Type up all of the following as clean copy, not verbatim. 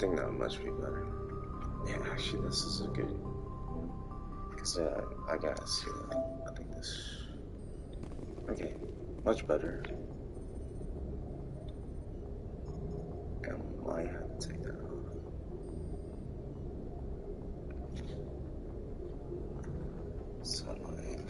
think that would much be better. Yeah, actually, this is a good. Cause I gotta see that. I think this. Okay, much better. And I have to take that off. Sunlight.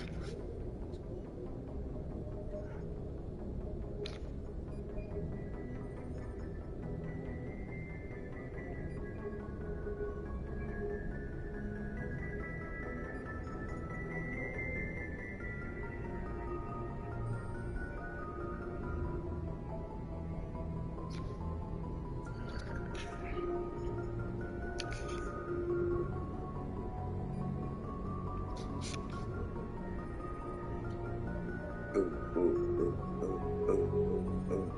Ooh, ooh, ooh, ooh, ooh, ooh, ooh.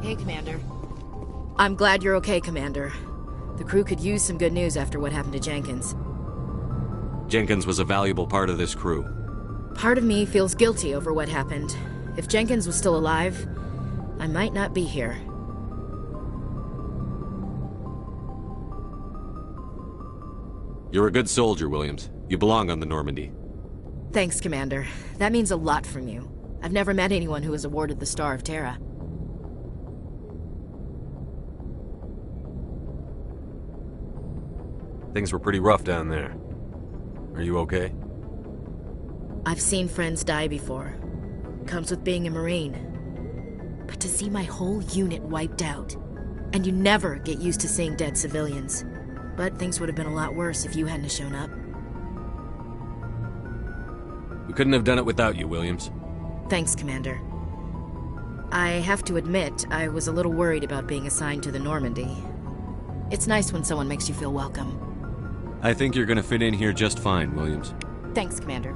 Hey, Commander. I'm glad you're okay, Commander. The crew could use some good news after what happened to Jenkins. Jenkins was a valuable part of this crew. Part of me feels guilty over what happened. If Jenkins was still alive, I might not be here. You're a good soldier, Williams. You belong on the Normandy. Thanks, Commander. That means a lot from you. I've never met anyone who was awarded the Star of Terra. Things were pretty rough down there. Are you okay? I've seen friends die before. Comes with being a Marine. But to see my whole unit wiped out, and you never get used to seeing dead civilians. But things would have been a lot worse if you hadn't shown up. We couldn't have done it without you, Williams. Thanks, Commander. I have to admit, I was a little worried about being assigned to the Normandy. It's nice when someone makes you feel welcome. I think you're gonna fit in here just fine, Williams. Thanks, Commander.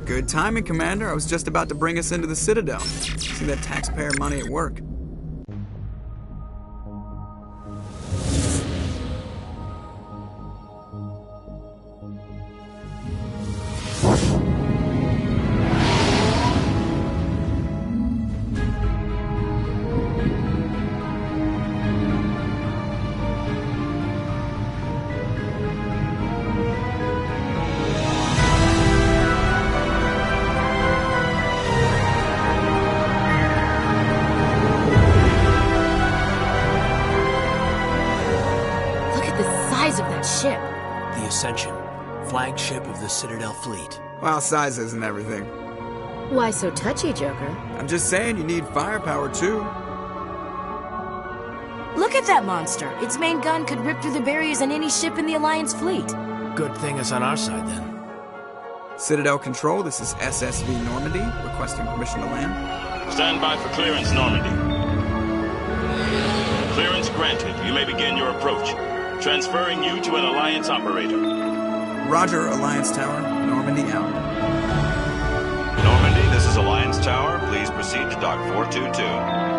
Good timing, Commander. I was just about to bring us into the Citadel. See that taxpayer money at work. Flagship of the Citadel fleet. Well, size isn't everything. Why so touchy, Joker? I'm just saying you need firepower, too. Look at that monster! Its main gun could rip through the barriers in any ship in the Alliance fleet. Good thing it's on our side, then. Citadel Control, this is SSV Normandy, requesting permission to land. Stand by for clearance, Normandy. Clearance granted. You may begin your approach. Transferring you to an Alliance operator. Roger, Alliance Tower. Normandy out. Normandy, this is Alliance Tower. Please proceed to Dock 422.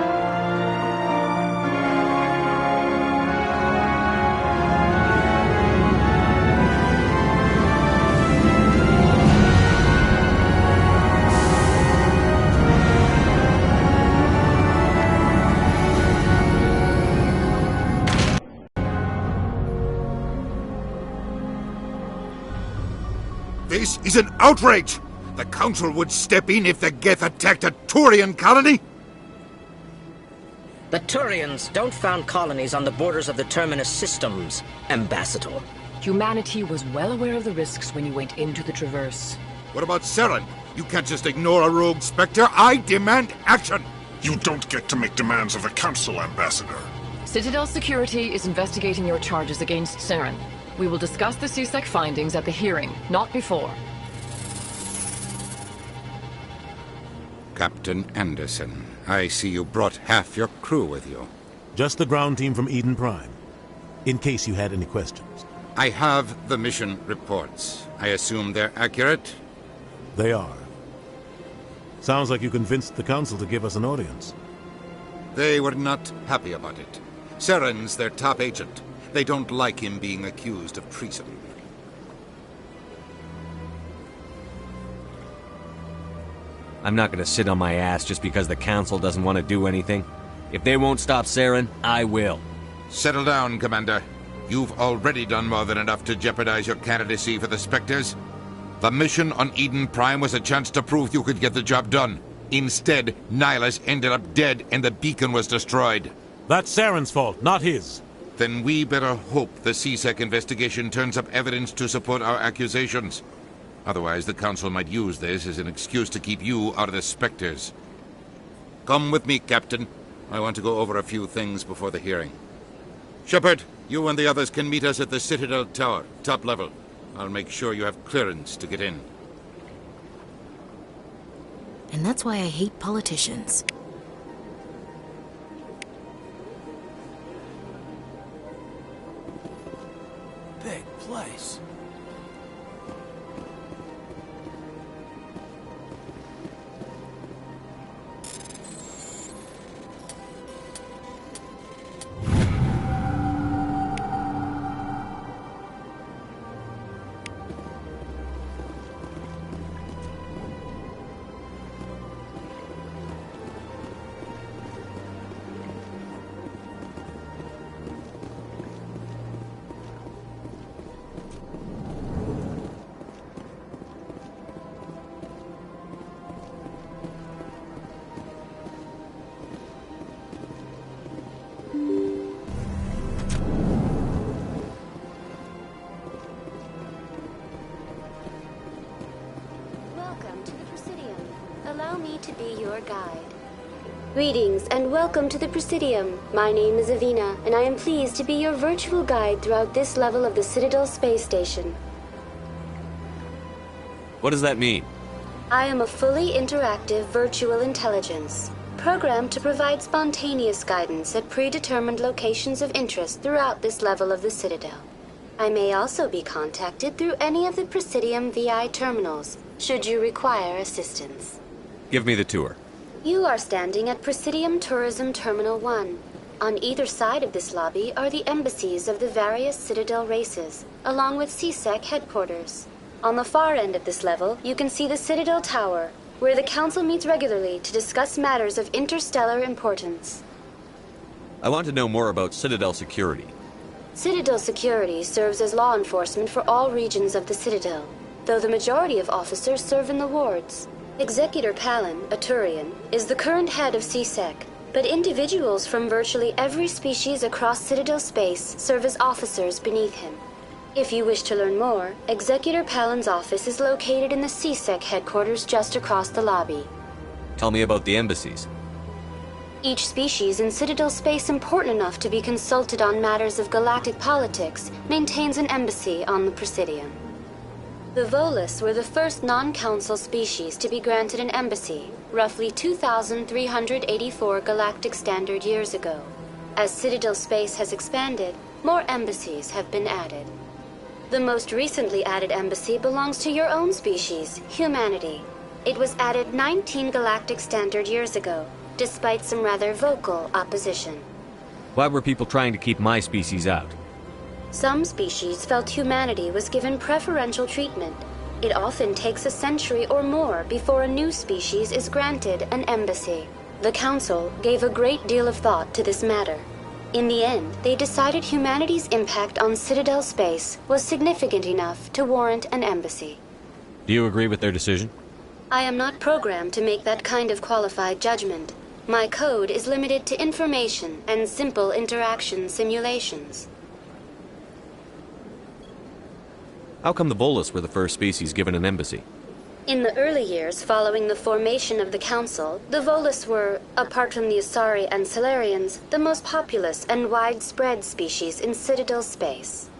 This is an outrage! The Council would step in if the Geth attacked a Turian colony? The Turians don't found colonies on the borders of the Terminus systems, Ambassador. Humanity was well aware of the risks when you went into the Traverse. What about Saren? You can't just ignore a rogue Spectre. I demand action! You don't get to make demands of the Council, Ambassador. Citadel Security is investigating your charges against Saren. We will discuss the CSEC findings at the hearing, not before. Captain Anderson, I see you brought half your crew with you. Just the ground team from Eden Prime, in case you had any questions. I have the mission reports. I assume they're accurate? They are. Sounds like you convinced the Council to give us an audience. They were not happy about it. Saren's their top agent. They don't like him being accused of treason. I'm not gonna sit on my ass just because the Council doesn't want to do anything. If they won't stop Saren, I will. Settle down, Commander. You've already done more than enough to jeopardize your candidacy for the Spectres. The mission on Eden Prime was a chance to prove you could get the job done. Instead, Nihilus ended up dead and the beacon was destroyed. That's Saren's fault, not his. Then we better hope the CSEC investigation turns up evidence to support our accusations. Otherwise, the Council might use this as an excuse to keep you out of the Spectres. Come with me, Captain. I want to go over a few things before the hearing. Shepard, you and the others can meet us at the Citadel Tower, top level. I'll make sure you have clearance to get in. And that's why I hate politicians. Big place. Allow me to be your guide. Greetings and welcome to the Presidium. My name is Avina, and I am pleased to be your virtual guide throughout this level of the Citadel Space Station. What does that mean? I am a fully interactive virtual intelligence, programmed to provide spontaneous guidance at predetermined locations of interest throughout this level of the Citadel. I may also be contacted through any of the Presidium VI terminals, should you require assistance. Give me the tour. You are standing at Presidium Tourism Terminal 1. On either side of this lobby are the embassies of the various Citadel races, along with CSEC headquarters. On the far end of this level, you can see the Citadel Tower, where the Council meets regularly to discuss matters of interstellar importance. I want to know more about Citadel security. Citadel security serves as law enforcement for all regions of the Citadel, though the majority of officers serve in the wards. Executor Palin, a Turian, is the current head of CSEC, but individuals from virtually every species across Citadel space serve as officers beneath him. If you wish to learn more, Executor Palin's office is located in the CSEC headquarters just across the lobby. Tell me about the embassies. Each species in Citadel space important enough to be consulted on matters of galactic politics maintains an embassy on the Presidium. The Volus were the first non-council species to be granted an embassy, roughly 2,384 galactic standard years ago. As Citadel space has expanded, more embassies have been added. The most recently added embassy belongs to your own species, humanity. It was added 19 galactic standard years ago, despite some rather vocal opposition. Why were people trying to keep my species out? Some species felt humanity was given preferential treatment. It often takes a century or more before a new species is granted an embassy. The Council gave a great deal of thought to this matter. In the end, they decided humanity's impact on Citadel space was significant enough to warrant an embassy. Do you agree with their decision? I am not programmed to make that kind of qualified judgment. My code is limited to information and simple interaction simulations. How come the Volus were the first species given an embassy? In the early years following the formation of the Council, the Volus were, apart from the Asari and Salarians, the most populous and widespread species in Citadel space.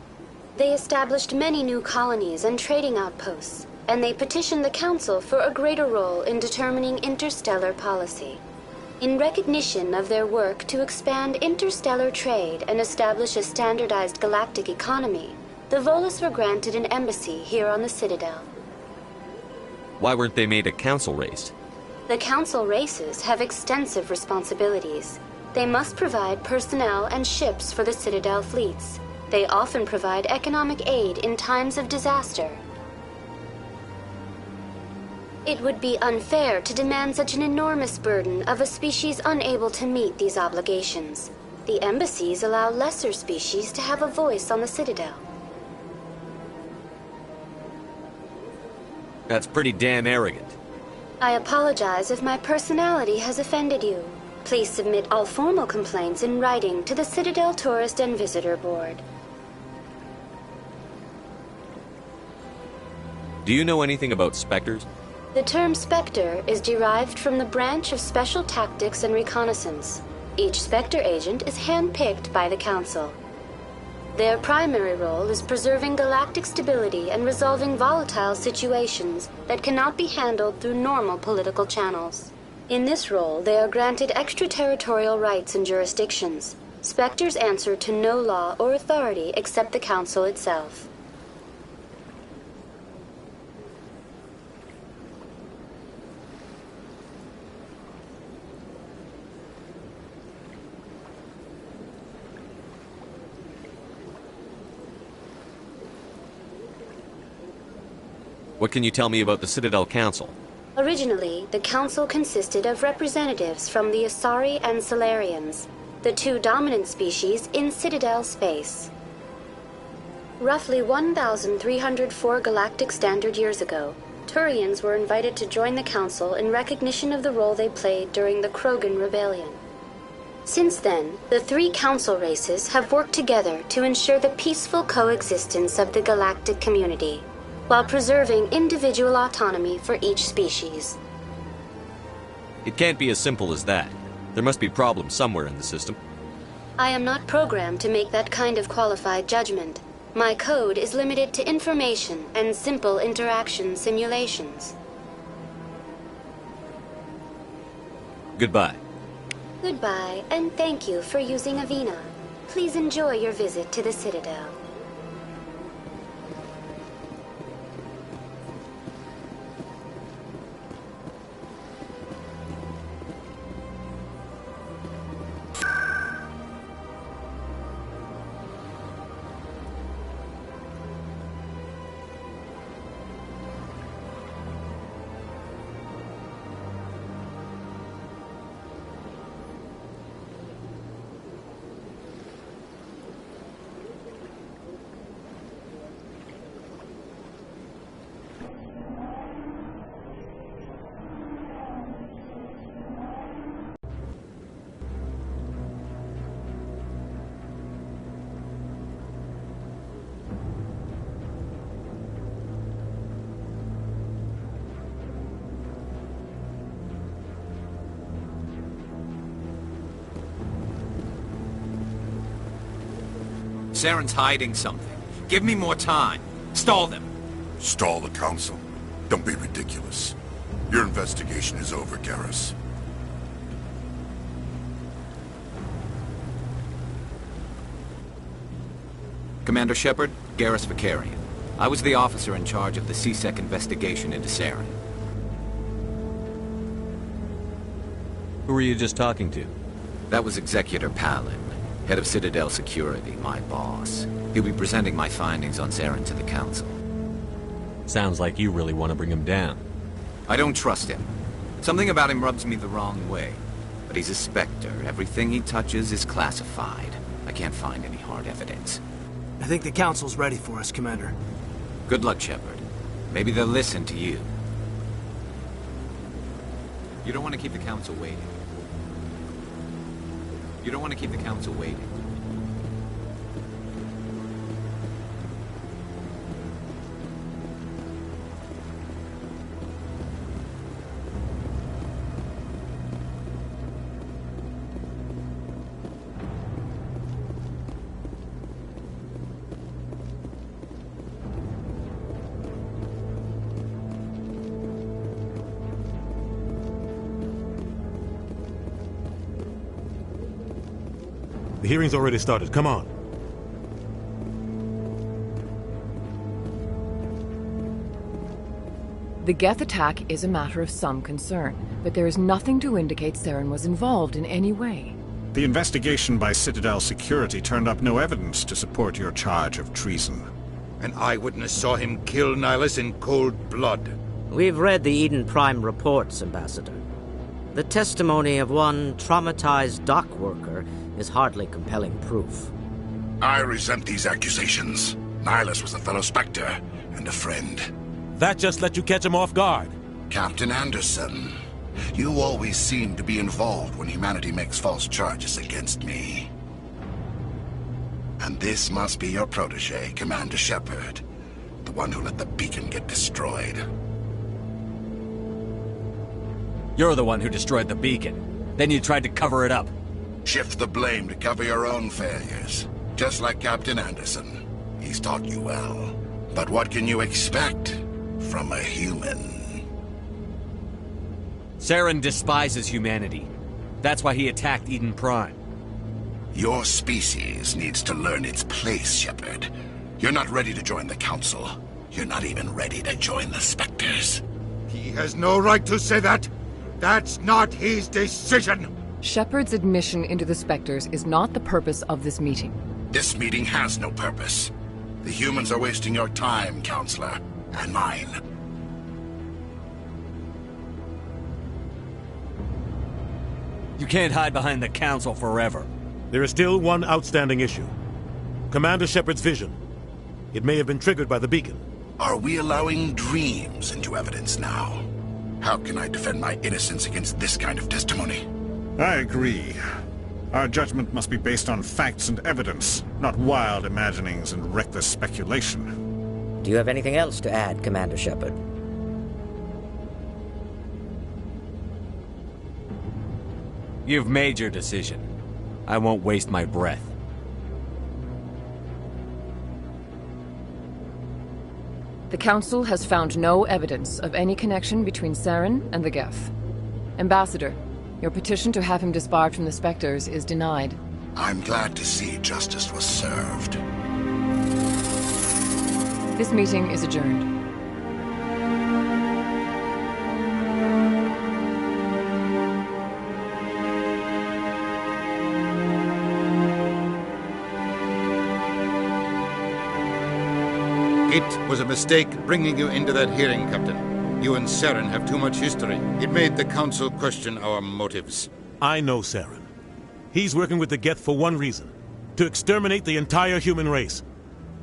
They established many new colonies and trading outposts, and they petitioned the Council for a greater role in determining interstellar policy. In recognition of their work to expand interstellar trade and establish a standardized galactic economy, the Volus were granted an embassy here on the Citadel. Why weren't they made a council race? The Council races have extensive responsibilities. They must provide personnel and ships for the Citadel fleets. They often provide economic aid in times of disaster. It would be unfair to demand such an enormous burden of a species unable to meet these obligations. The embassies allow lesser species to have a voice on the Citadel. That's pretty damn arrogant. I apologize if my personality has offended you. Please submit all formal complaints in writing to the Citadel Tourist and Visitor Board. Do you know anything about specters? The term Spectre is derived from the branch of Special Tactics and Reconnaissance. Each Spectre agent is handpicked by the Council. Their primary role is preserving galactic stability and resolving volatile situations that cannot be handled through normal political channels. In this role, they are granted extraterritorial rights and jurisdictions. Spectres answer to no law or authority except the Council itself. What can you tell me about the Citadel Council? Originally, the Council consisted of representatives from the Asari and Solarians, the two dominant species in Citadel space. Roughly 1,304 galactic standard years ago, Turians were invited to join the Council in recognition of the role they played during the Krogan Rebellion. Since then, the three Council races have worked together to ensure the peaceful coexistence of the galactic community, while preserving individual autonomy for each species. It can't be as simple as that. There must be problems somewhere in the system. I am not programmed to make that kind of qualified judgment. My code is limited to information and simple interaction simulations. Goodbye. Goodbye, and thank you for using Avina. Please enjoy your visit to the Citadel. Saren's hiding something. Give me more time. Stall them. Stall the Council? Don't be ridiculous. Your investigation is over, Garrus. Commander Shepard, Garrus Vakarian. I was the officer in charge of the C-Sec investigation into Saren. Who were you just talking to? That was Executor Palin, head of Citadel Security, my boss. He'll be presenting my findings on Saren to the Council. Sounds like you really want to bring him down. I don't trust him. Something about him rubs me the wrong way. But he's a Spectre. Everything he touches is classified. I can't find any hard evidence. I think the Council's ready for us, Commander. Good luck, Shepard. Maybe they'll listen to you. You don't want to keep the Council waiting. You don't want to keep the Council waiting. The hearing's already started. Come on. The Geth attack is a matter of some concern, but there is nothing to indicate Saren was involved in any way. The investigation by Citadel Security turned up no evidence to support your charge of treason. An eyewitness saw him kill Nihilus in cold blood. We've read the Eden Prime reports, Ambassador. The testimony of one traumatized dock worker is hardly compelling proof. I resent these accusations. Nihilus was a fellow Spectre and a friend. That just let you catch him off guard. Captain Anderson, you always seem to be involved when humanity makes false charges against me. And this must be your protege, Commander Shepard, the one who let the beacon get destroyed. You're the one who destroyed the beacon. Then you tried to cover it up. Shift the blame to cover your own failures. Just like Captain Anderson. He's taught you well. But what can you expect from a human? Saren despises humanity. That's why he attacked Eden Prime. Your species needs to learn its place, Shepard. You're not ready to join the Council. You're not even ready to join the Spectres. He has no right to say that. That's not his decision. Shepard's admission into the Spectres is not the purpose of this meeting. This meeting has no purpose. The humans are wasting your time, Counselor, and mine. You can't hide behind the Council forever. There is still one outstanding issue. Commander Shepard's vision. It may have been triggered by the beacon. Are we allowing dreams into evidence now? How can I defend my innocence against this kind of testimony? I agree. Our judgment must be based on facts and evidence, not wild imaginings and reckless speculation. Do you have anything else to add, Commander Shepard? You've made your decision. I won't waste my breath. The Council has found no evidence of any connection between Saren and the Geth. Ambassador, your petition to have him disbarred from the Spectres is denied. I'm glad to see justice was served. This meeting is adjourned. It was a mistake bringing you into that hearing, Captain. You and Saren have too much history. It made the Council question our motives. I know Saren. He's working with the Geth for one reason. To exterminate the entire human race.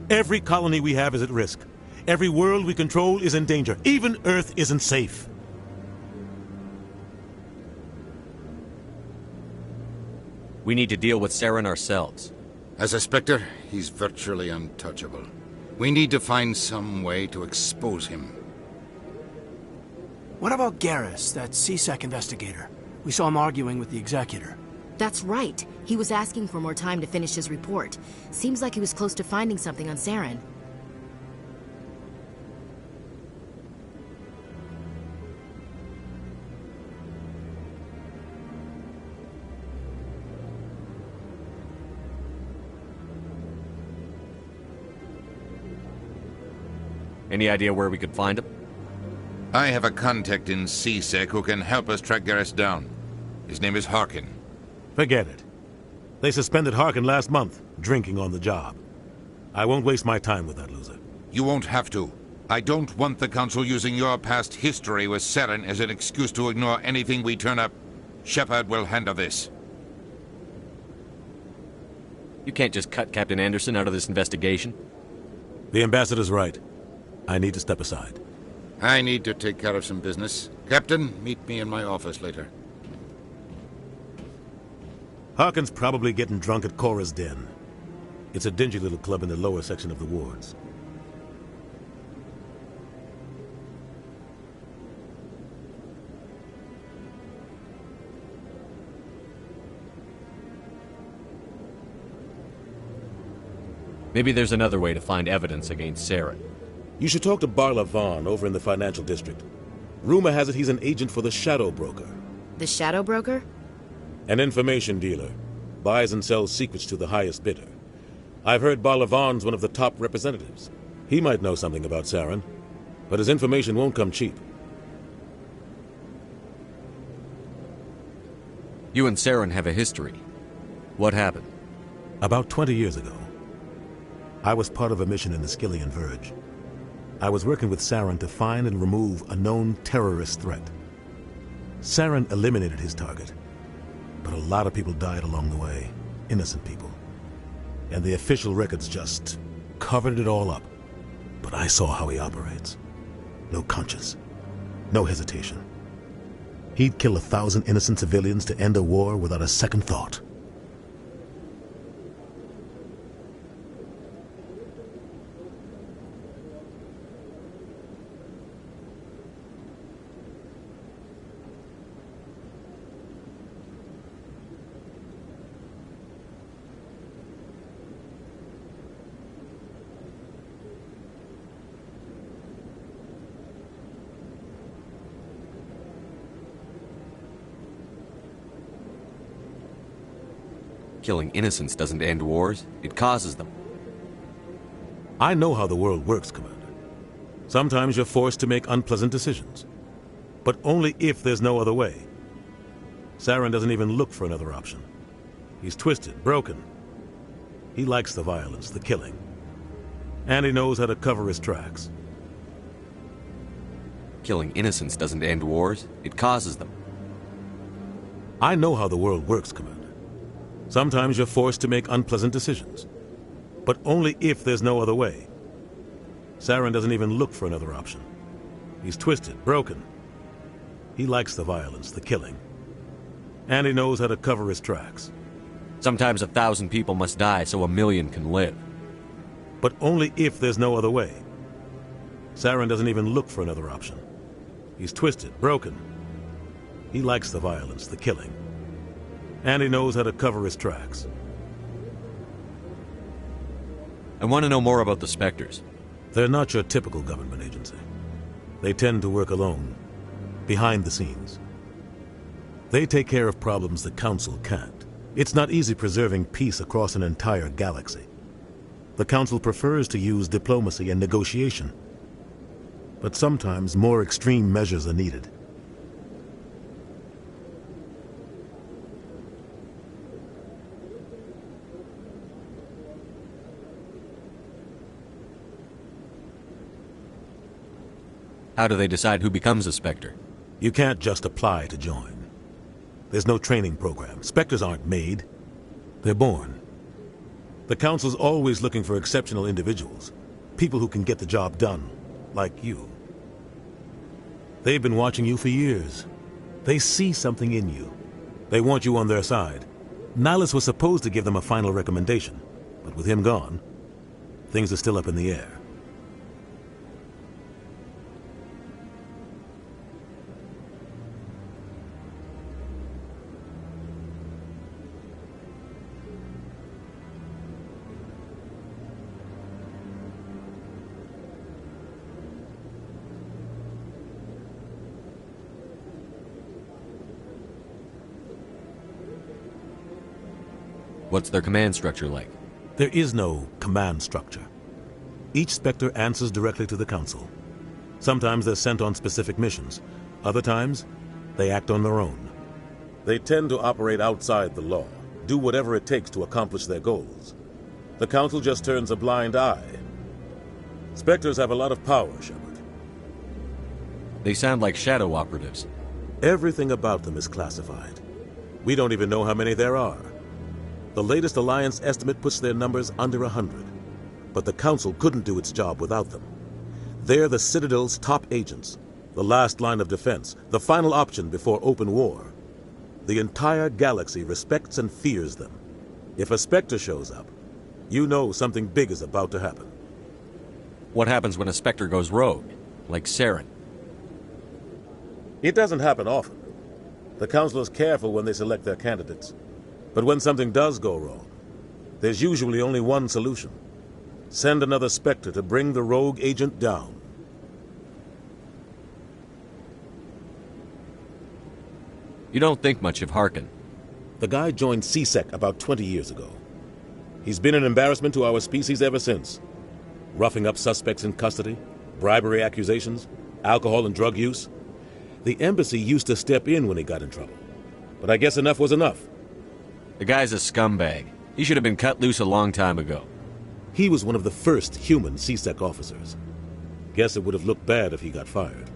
Every colony we have is at risk. Every world we control is in danger. Even Earth isn't safe. We need to deal with Saren ourselves. As a Spectre, he's virtually untouchable. We need to find some way to expose him. What about Garrus, that C-Sec investigator? We saw him arguing with the Executor. That's right. He was asking for more time to finish his report. Seems like he was close to finding something on Saren. Any idea where we could find him? I have a contact in C-Sec who can help us track Garrus down. His name is Harkin. Forget it. They suspended Harkin last month, drinking on the job. I won't waste my time with that loser. You won't have to. I don't want the Council using your past history with Saren as an excuse to ignore anything we turn up. Shepard will handle this. You can't just cut Captain Anderson out of this investigation. The Ambassador's right. I need to step aside. I need to take care of some business. Captain, meet me in my office later. Harkin's probably getting drunk at Cora's Den. It's a dingy little club in the lower section of the wards. Maybe there's another way to find evidence against Saren. You should talk to Barla Vaughn over in the financial district. Rumor has it he's an agent for the Shadow Broker. The Shadow Broker? An information dealer. Buys and sells secrets to the highest bidder. I've heard Barla Vaughn's one of the top representatives. He might know something about Saren, but his information won't come cheap. You and Saren have a history. What happened? About 20 years ago, I was part of a mission in the Skillian Verge. I was working with Saren to find and remove a known terrorist threat. Saren eliminated his target, but a lot of people died along the way, innocent people. And the official records just covered it all up. But I saw how he operates. No conscience, no hesitation. He'd kill 1,000 innocent civilians to end a war without a second thought. Killing innocents doesn't end wars, it causes them. I know how the world works, Commander. Sometimes you're forced to make unpleasant decisions. But only if there's no other way. Saren doesn't even look for another option. He's twisted, broken. He likes the violence, the killing. And he knows how to cover his tracks. Killing innocents doesn't end wars, it causes them. I know how the world works, Commander. Sometimes you're forced to make unpleasant decisions. But only if there's no other way. Saren doesn't even look for another option. He's twisted, broken. He likes the violence, the killing. And he knows how to cover his tracks. Sometimes 1,000 people must die so 1,000,000 can live. But only if there's no other way. Saren doesn't even look for another option. He's twisted, broken. He likes the violence, the killing. And he knows how to cover his tracks. I want to know more about the Spectres. They're not your typical government agency. They tend to work alone, behind the scenes. They take care of problems the Council can't. It's not easy preserving peace across an entire galaxy. The Council prefers to use diplomacy and negotiation. But sometimes more extreme measures are needed. How do they decide who becomes a Spectre? You can't just apply to join. There's no training program. Spectres aren't made. They're born. The Council's always looking for exceptional individuals. People who can get the job done. Like you. They've been watching you for years. They see something in you. They want you on their side. Nihilus was supposed to give them a final recommendation. But with him gone, things are still up in the air. What's their command structure like? There is no command structure. Each Spectre answers directly to the Council. Sometimes they're sent on specific missions. Other times, they act on their own. They tend to operate outside the law, do whatever it takes to accomplish their goals. The Council just turns a blind eye. Spectres have a lot of power, Shepard. They sound like shadow operatives. Everything about them is classified. We don't even know how many there are. The latest Alliance estimate puts their numbers under 100. But the Council couldn't do its job without them. They're the Citadel's top agents, the last line of defense, the final option before open war. The entire galaxy respects and fears them. If a Spectre shows up, you know something big is about to happen. What happens when a Spectre goes rogue, like Saren? It doesn't happen often. The Council is careful when they select their candidates. But when something does go wrong, there's usually only one solution. Send another Spectre to bring the rogue agent down. You don't think much of Harkin. The guy joined C-Sec about 20 years ago. He's been an embarrassment to our species ever since. Roughing up suspects in custody, bribery accusations, alcohol and drug use. The embassy used to step in when he got in trouble. But I guess enough was enough. The guy's a scumbag. He should have been cut loose a long time ago. He was one of the first human C-Sec officers. Guess it would have looked bad if he got fired.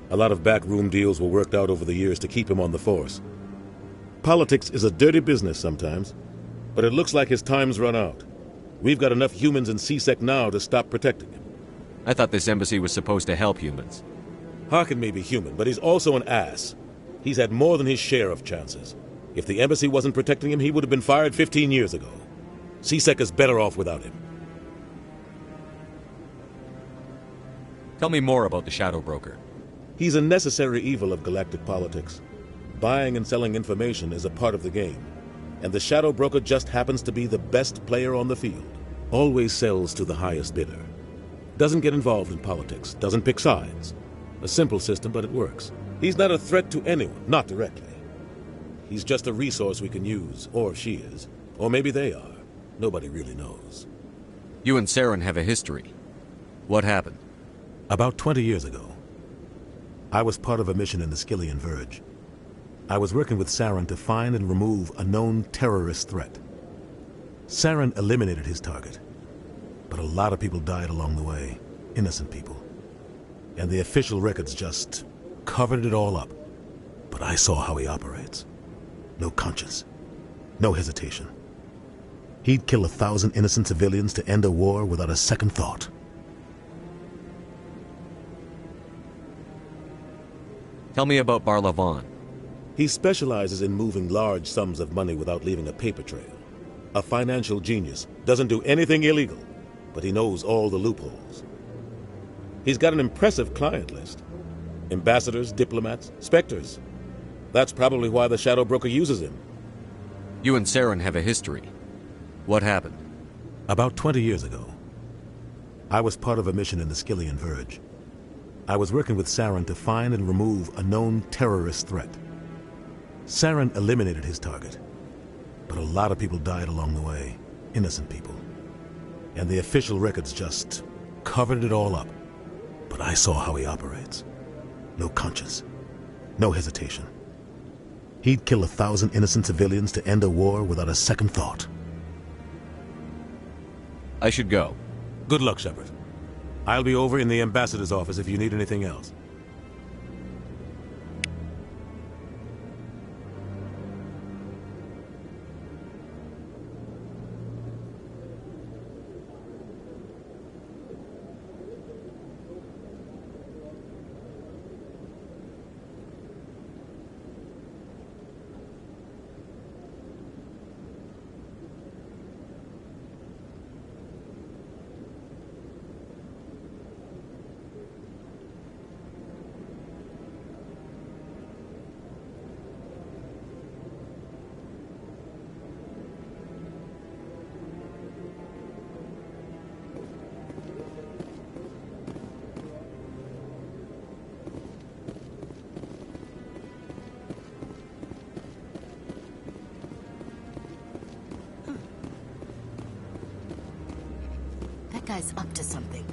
A lot of backroom deals were worked out over the years to keep him on the force. Politics is a dirty business sometimes, but it looks like his time's run out. We've got enough humans in C-Sec now to stop protecting him. I thought this embassy was supposed to help humans. Harkin may be human, but he's also an ass. He's had more than his share of chances. If the embassy wasn't protecting him, he would have been fired 15 years ago. C-Sec is better off without him. Tell me more about the Shadow Broker. He's a necessary evil of galactic politics. Buying and selling information is a part of the game, and the Shadow Broker just happens to be the best player on the field. Always sells to the highest bidder. Doesn't get involved in politics, doesn't pick sides. A simple system, but it works. He's not a threat to anyone, not directly. He's just a resource we can use, or she is, Or maybe they are. Nobody really knows. You and Saren have a history. What happened? About 20 years ago, I was part of a mission in the Skillian Verge. I was working with Saren to find and remove a known terrorist threat. Saren eliminated his target, but a lot of people died along the way, innocent people. And the official records just covered it all up. But I saw how he operates. No conscience, no hesitation. He'd kill 1,000 innocent civilians to end a war without a second thought. Tell me about Barla Von. He specializes in moving large sums of money without leaving a paper trail. A financial genius, doesn't do anything illegal, but he knows all the loopholes. He's got an impressive client list. Ambassadors, diplomats, specters. That's probably why the Shadow Broker uses him. You and Saren have a history. What happened? About 20 years ago, I was part of a mission in the Skillian Verge. I was working with Saren to find and remove a known terrorist threat. Saren eliminated his target, but a lot of people died along the way, innocent people. And the official records just covered it all up. But I saw how he operates. No conscience, no hesitation. He'd kill 1,000 innocent civilians to end a war without a second thought. I should go. Good luck, Shepard. I'll be over in the ambassador's office if you need anything else. That guy's up to something.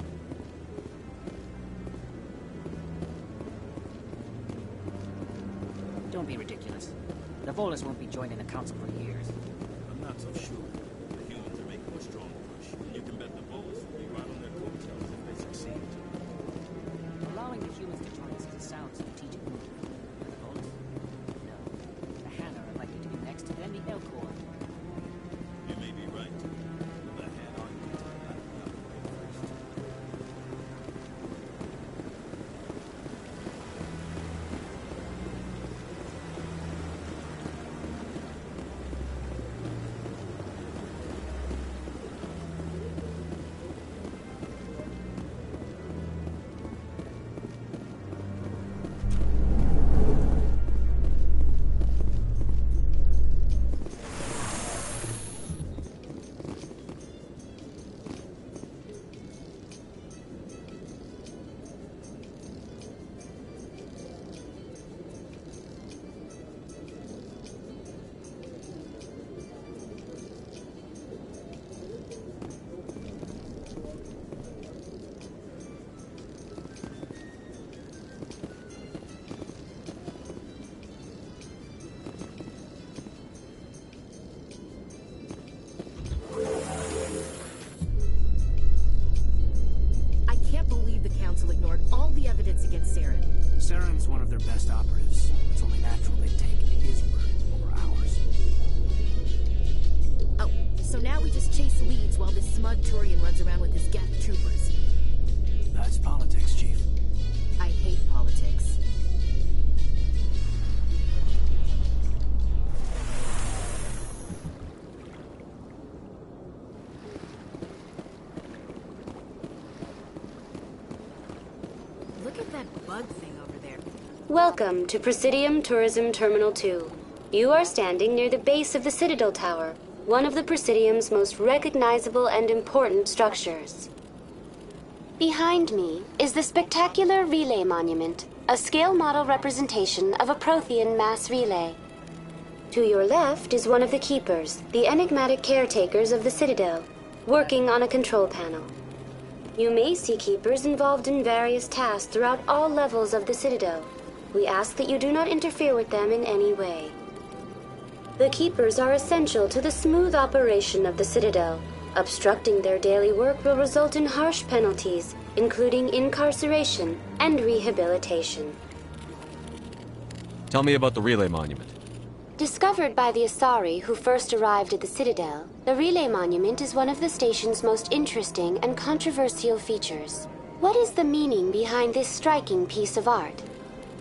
Don't be ridiculous. The Volus won't be joining the Council for years. I'm not so sure. The humans are making a strong push, and you can bet the Volus will be right on their coattails if they succeed. Allowing the humans to join us is a sound strategic move. The Volus? No. The Hanna are likely to be next, then the Elcor. You may be right. The Hanna are going to back up first. Ignored all the evidence against Saren. Saren's one of their best operatives. It's only natural they'd take his word over ours. Oh, so now we just chase leads while this smug Turian runs around with his Geth troopers. That's politics, Chief. I hate politics. Look at that bug thing over there. Welcome to Presidium Tourism Terminal 2. You are standing near the base of the Citadel Tower, one of the Presidium's most recognizable and important structures. Behind me is the spectacular Relay Monument, a scale model representation of a Prothean mass relay. To your left is one of the Keepers, the enigmatic caretakers of the Citadel, working on a control panel. You may see Keepers involved in various tasks throughout all levels of the Citadel. We ask that you do not interfere with them in any way. The Keepers are essential to the smooth operation of the Citadel. Obstructing their daily work will result in harsh penalties, including incarceration and rehabilitation. Tell me about the relay monument. Discovered by the Asari who first arrived at the Citadel, the Relay Monument is one of the station's most interesting and controversial features. What is the meaning behind this striking piece of art?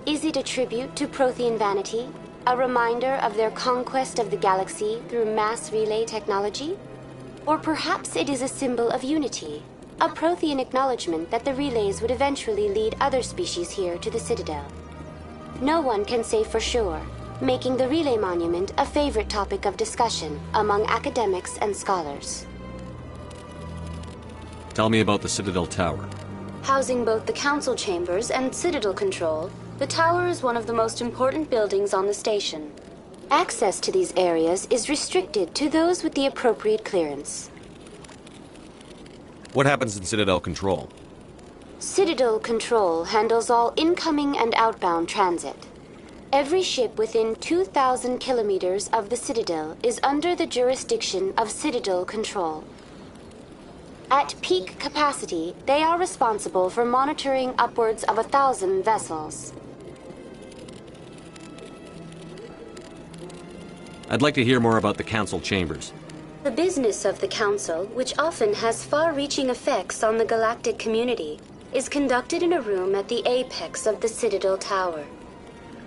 Is it a tribute to Prothean vanity? A reminder of their conquest of the galaxy through mass relay technology? Or perhaps it is a symbol of unity, a Prothean acknowledgement that the relays would eventually lead other species here to the Citadel. No one can say for sure, making the Relay Monument a favorite topic of discussion among academics and scholars. Tell me about the Citadel Tower. Housing both the Council Chambers and Citadel Control, the tower is one of the most important buildings on the station. Access to these areas is restricted to those with the appropriate clearance. What happens in Citadel Control? Citadel Control handles all incoming and outbound transit. Every ship within 2,000 kilometers of the Citadel is under the jurisdiction of Citadel Control. At peak capacity, they are responsible for monitoring upwards of 1,000 vessels. I'd like to hear more about the Council Chambers. The business of the Council, which often has far-reaching effects on the galactic community, is conducted in a room at the apex of the Citadel Tower.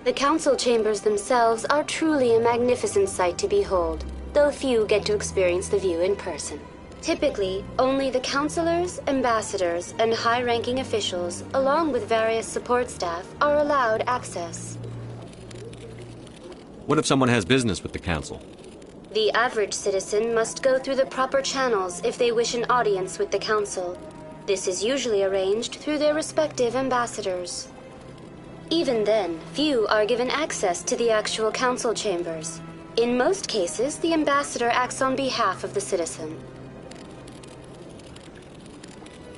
The Council Chambers themselves are truly a magnificent sight to behold, though few get to experience the view in person. Typically, only the councilors, ambassadors, and high-ranking officials, along with various support staff, are allowed access. What if someone has business with the Council? The average citizen must go through the proper channels if they wish an audience with the Council. This is usually arranged through their respective ambassadors. Even then, few are given access to the actual Council Chambers. In most cases, the ambassador acts on behalf of the citizen.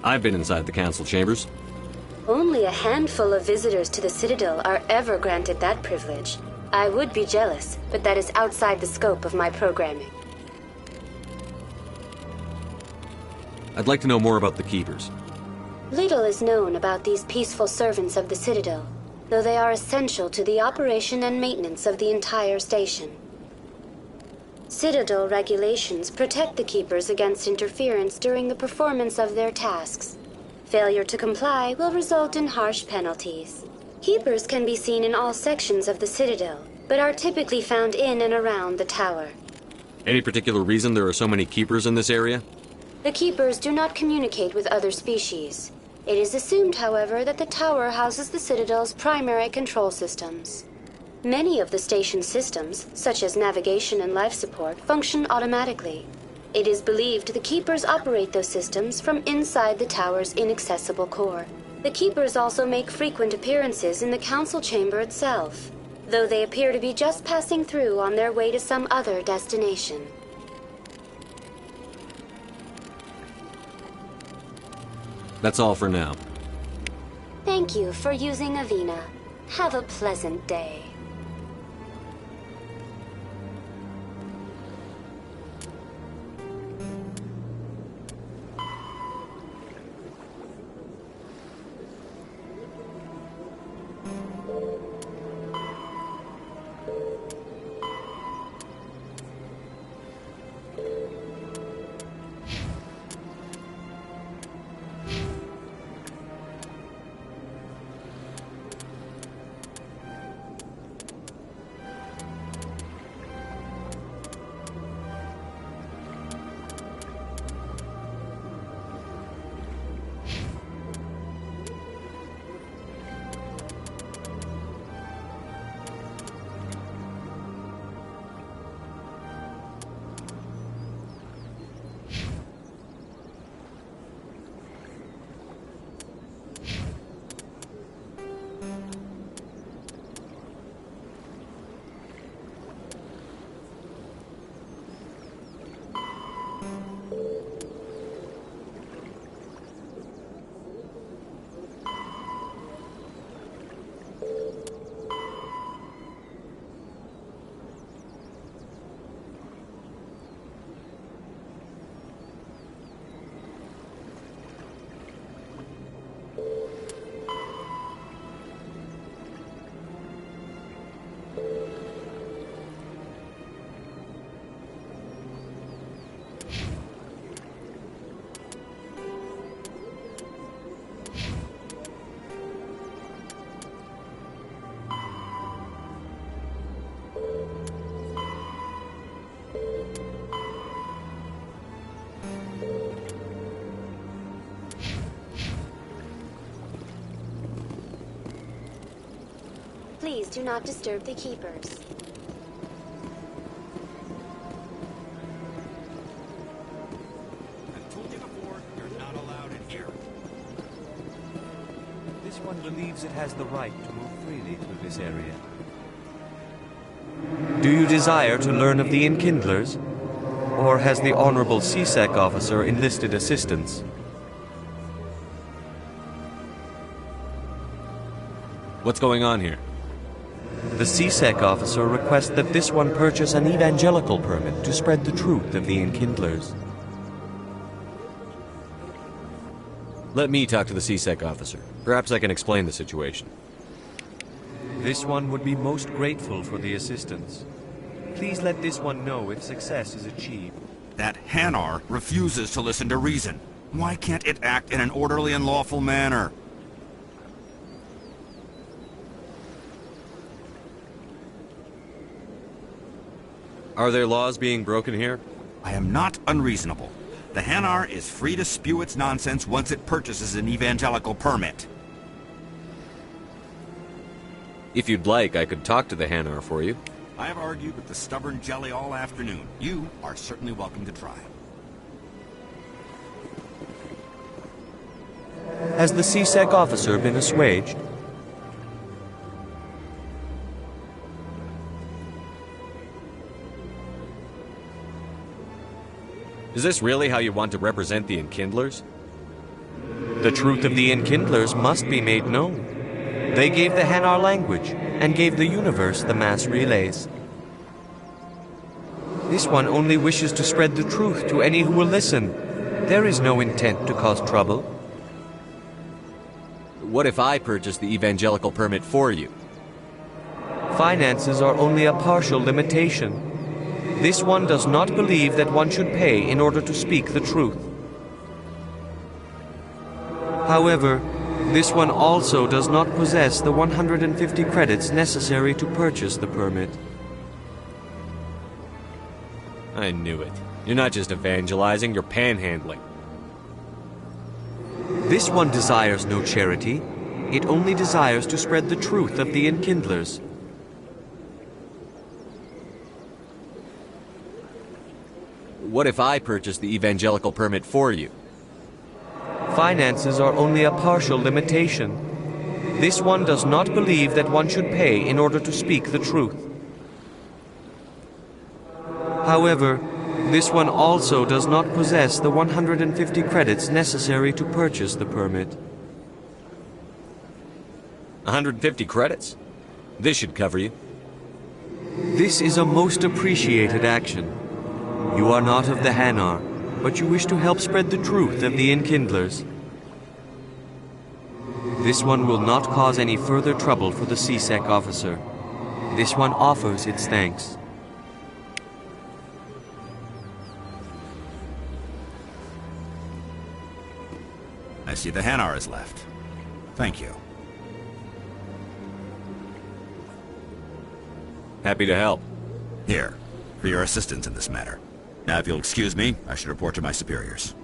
I've been inside the Council Chambers. Only a handful of visitors to the Citadel are ever granted that privilege. I would be jealous, but that is outside the scope of my programming. I'd like to know more about the Keepers. Little is known about these peaceful servants of the Citadel, though they are essential to the operation and maintenance of the entire station. Citadel regulations protect the Keepers against interference during the performance of their tasks. Failure to comply will result in harsh penalties. Keepers can be seen in all sections of the Citadel, but are typically found in and around the tower. Any particular reason there are so many Keepers in this area? The Keepers do not communicate with other species. It is assumed, however, that the tower houses the Citadel's primary control systems. Many of the station's systems, such as navigation and life support, function automatically. It is believed the Keepers operate those systems from inside the tower's inaccessible core. The Keepers also make frequent appearances in the Council Chamber itself, though they appear to be just passing through on their way to some other destination. That's all for now. Thank you for using Avina. Have a pleasant day. Please do not disturb the keepers. I've told you before, you're not allowed in here. This one believes it has the right to move freely through this area. Do you desire to learn of the Enkindlers? Or has the Honorable CSEC officer enlisted assistance? What's going on here? The CSEC officer requests that this one purchase an evangelical permit to spread the truth of the Enkindlers. Let me talk to the CSEC officer. Perhaps I can explain the situation. This one would be most grateful for the assistance. Please let this one know if success is achieved. That Hanar refuses to listen to reason. Why can't it act in an orderly and lawful manner? Are there laws being broken here? I am not unreasonable. The Hanar is free to spew its nonsense once it purchases an evangelical permit. If you'd like, I could talk to the Hanar for you. I have argued with the stubborn jelly all afternoon. You are certainly welcome to try. Has the CSEC officer been assuaged? Is this really how you want to represent the Enkindlers? The truth of the Enkindlers must be made known. They gave the Hanar language, and gave the universe the mass relays. This one only wishes to spread the truth to any who will listen. There is no intent to cause trouble. What if I purchase the evangelical permit for you? Finances are only a partial limitation. This one does not believe that one should pay in order to speak the truth. However, this one also does not possess the 150 credits necessary to purchase the permit. I knew it. You're not just evangelizing, you're panhandling. This one desires no charity. It only desires to spread the truth of the Enkindlers. What if I purchase the evangelical permit for you? Finances are only a partial limitation. This one does not believe that one should pay in order to speak the truth. However, this one also does not possess the 150 credits necessary to purchase the permit. 150 credits? This should cover you. This is a most appreciated action. You are not of the Hanar, but you wish to help spread the truth of the Enkindlers. This one will not cause any further trouble for the CSEC officer. This one offers its thanks. I see the Hanar is left. Thank you. Happy to help. Here, for your assistance in this matter. Now, if you'll excuse me, I should report to my superiors.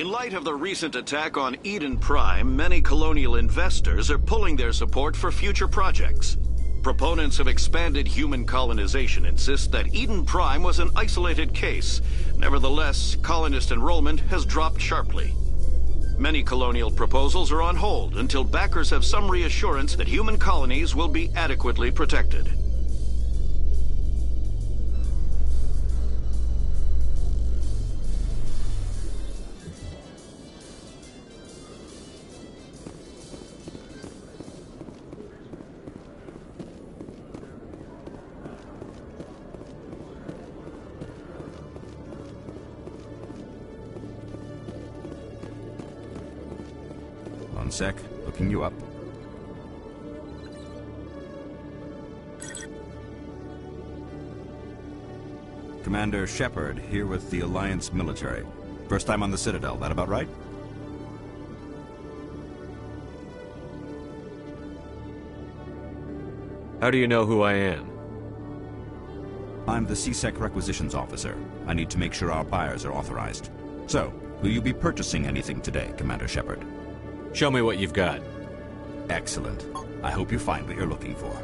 In light of the recent attack on Eden Prime, many colonial investors are pulling their support for future projects. Proponents of expanded human colonization insist that Eden Prime was an isolated case. Nevertheless, colonist enrollment has dropped sharply. Many colonial proposals are on hold until backers have some reassurance that human colonies will be adequately protected. One sec, looking you up. Commander Shepard, here with the Alliance military. First time on the Citadel, that about right? How do you know who I am? I'm the C-Sec requisitions officer. I need to make sure our buyers are authorized. So, will you be purchasing anything today, Commander Shepard? Show me what you've got. Excellent. I hope you find what you're looking for.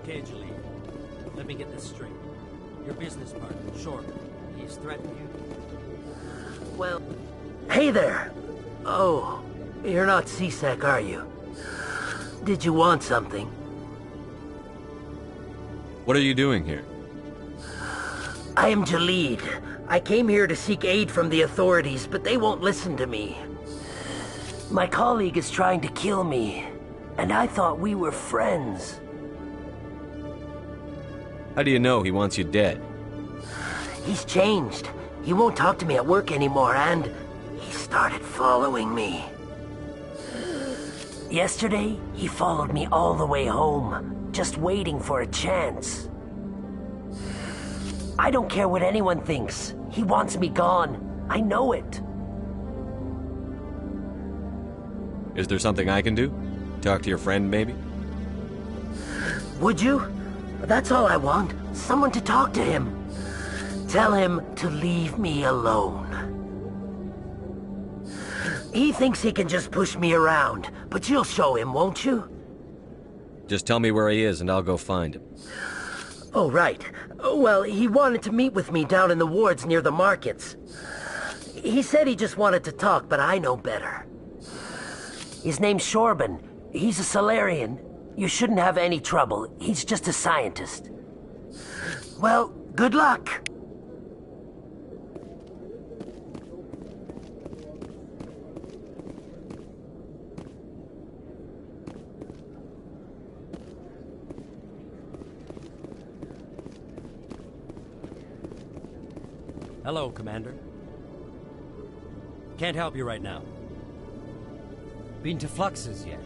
Okay, Jaleel. Let me get this straight. Your business partner, Shorter, he's threatened you? Well... Hey there! Oh, you're not C-Sec, are you? Did you want something? What are you doing here? I am Jaleel. I came here to seek aid from the authorities, but they won't listen to me. My colleague is trying to kill me, and I thought we were friends. How do you know he wants you dead? He's changed. He won't talk to me at work anymore, and he started following me. Yesterday, he followed me all the way home, just waiting for a chance. I don't care what anyone thinks. He wants me gone. I know it. Is there something I can do? Talk to your friend, maybe? Would you? That's all I want. Someone to talk to him. Tell him to leave me alone. He thinks he can just push me around, but you'll show him, won't you? Just tell me where he is and I'll go find him. Oh, right. Well, he wanted to meet with me down in the wards near the markets. He said he just wanted to talk, but I know better. His name's Shorban. He's a Salarian. You shouldn't have any trouble. He's just a scientist. Well, good luck. Hello, Commander. Can't help you right now. Been to Flux's yet?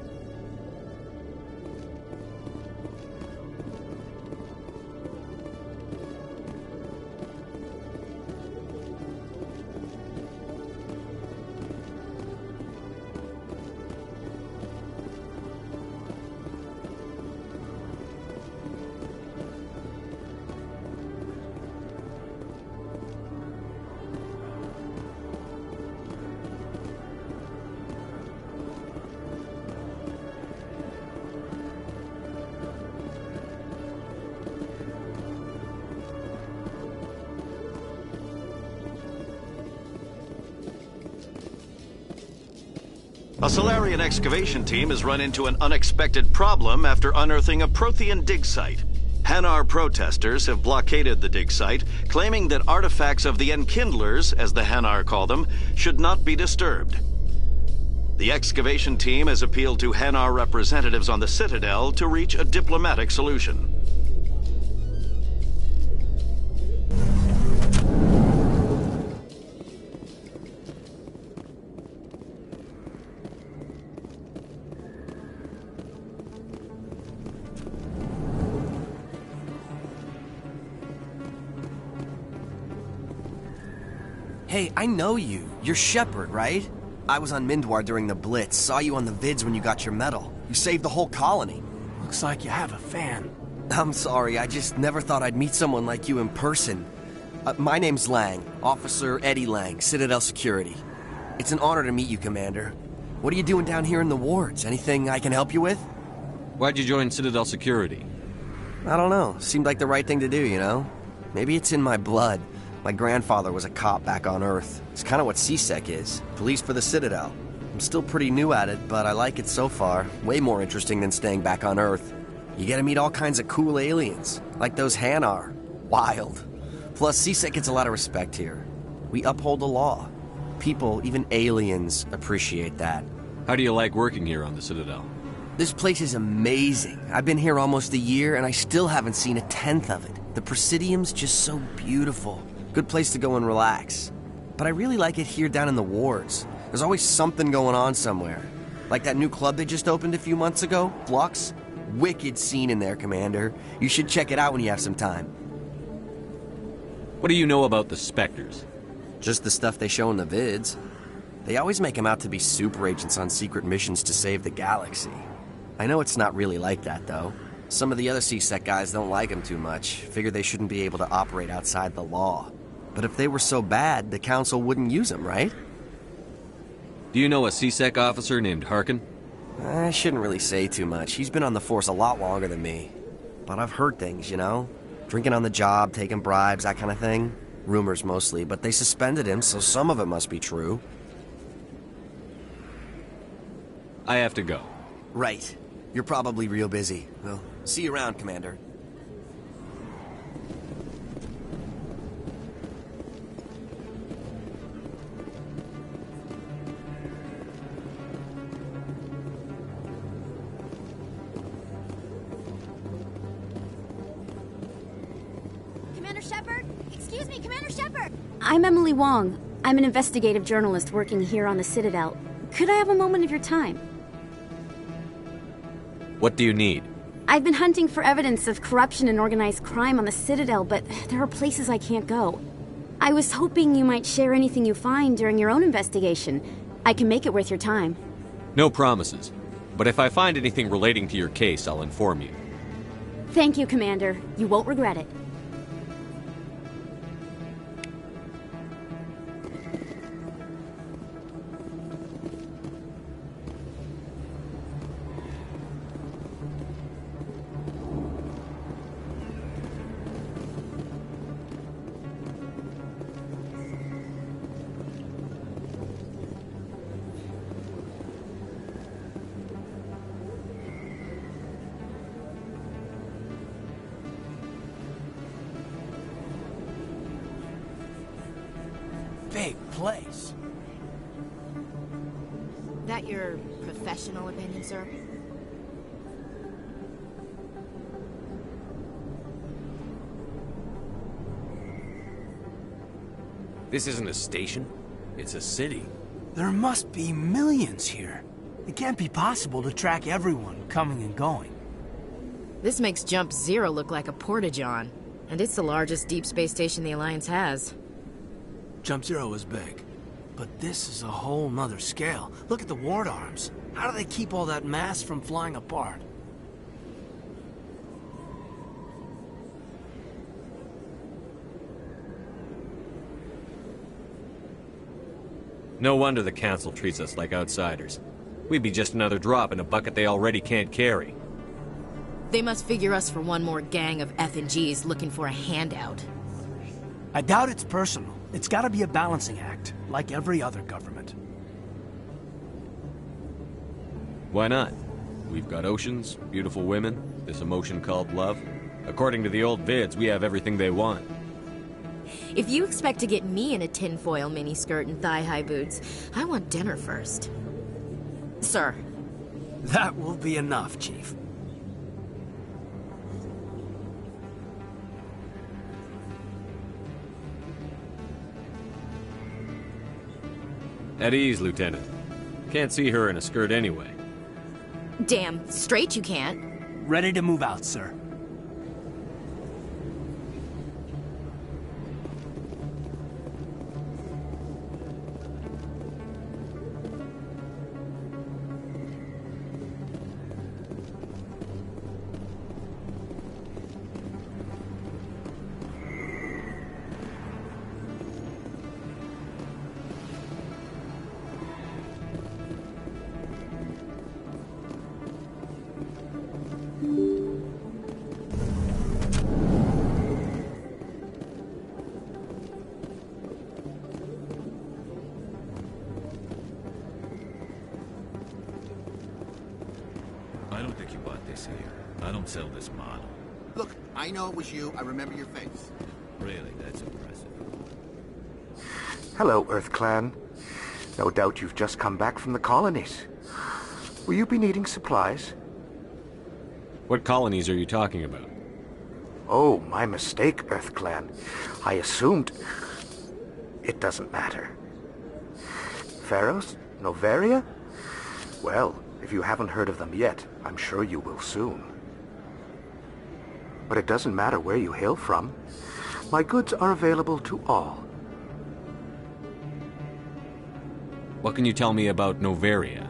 A Solarian excavation team has run into an unexpected problem after unearthing a Prothean dig site. Hanar protesters have blockaded the dig site, claiming that artifacts of the Enkindlers, as the Hanar call them, should not be disturbed. The excavation team has appealed to Hanar representatives on the Citadel to reach a diplomatic solution. Hey, I know you. You're Shepard, right? I was on Mindwar during the Blitz. Saw you on the vids when you got your medal. You saved the whole colony. Looks like you have a fan. I'm sorry, I just never thought I'd meet someone like you in person. My name's Lang, Officer Eddie Lang, Citadel Security. It's an honor to meet you, Commander. What are you doing down here in the wards? Anything I can help you with? Why'd you join Citadel Security? I don't know. Seemed like the right thing to do, you know? Maybe it's in my blood. My grandfather was a cop back on Earth. It's kind of what CSEC is. Police for the Citadel. I'm still pretty new at it, but I like it so far. Way more interesting than staying back on Earth. You get to meet all kinds of cool aliens, like those Hanar. Wild. Plus, CSEC gets a lot of respect here. We uphold the law. People, even aliens, appreciate that. How do you like working here on the Citadel? This place is amazing. I've been here almost a year, and I still haven't seen a tenth of it. The Presidium's just so beautiful. Good place to go and relax. But I really like it here down in the wards. There's always something going on somewhere. Like that new club they just opened a few months ago, Flux. Wicked scene in there, Commander. You should check it out when you have some time. What do you know about the Spectres? Just the stuff they show in the vids. They always make them out to be super agents on secret missions to save the galaxy. I know it's not really like that, though. Some of the other CSEC guys don't like them too much. Figure they shouldn't be able to operate outside the law. But if they were so bad, the Council wouldn't use them, right? Do you know a CSEC officer named Harkin? I shouldn't really say too much. He's been on the force a lot longer than me. But I've heard things, you know? Drinking on the job, taking bribes, that kind of thing. Rumors mostly, but they suspended him, so some of it must be true. I have to go. Right. You're probably real busy. Well, see you around, Commander. Commander Shepard? Excuse me, Commander Shepard! I'm Emily Wong. I'm an investigative journalist working here on the Citadel. Could I have a moment of your time? What do you need? I've been hunting for evidence of corruption and organized crime on the Citadel, but there are places I can't go. I was hoping you might share anything you find during your own investigation. I can make it worth your time. No promises. But if I find anything relating to your case, I'll inform you. Thank you, Commander. You won't regret it. Big place. That your professional opinion, sir? This isn't a station. It's a city. There must be millions here. It can't be possible to track everyone coming and going. This makes Jump Zero look like a porta-john, and it's the largest deep space station the Alliance has. Jump Zero is big, but this is a whole nother scale. Look at the ward arms. How do they keep all that mass from flying apart? No wonder the Council treats us like outsiders. We'd be just another drop in a bucket they already can't carry. They must figure us for one more gang of F&Gs looking for a handout. I doubt it's personal. It's gotta be a balancing act, like every other government. Why not? We've got oceans, beautiful women, this emotion called love. According to the old vids, we have everything they want. If you expect to get me in a tinfoil miniskirt and thigh-high boots, I want dinner first. Sir. That will be enough, Chief. At ease, Lieutenant. Can't see her in a skirt anyway. Damn straight you can't. Ready to move out, sir. I don't think you bought this here. I don't sell this model. Look, I know it was you. I remember your face. Really, that's impressive. Hello, Earth Clan. No doubt you've just come back from the colonies. Will you be needing supplies? What colonies are you talking about? Oh, my mistake, Earth Clan. I assumed... It doesn't matter. Pharaohs? Noveria? Well, if you haven't heard of them yet, I'm sure you will soon. But it doesn't matter where you hail from. My goods are available to all. What can you tell me about Noveria?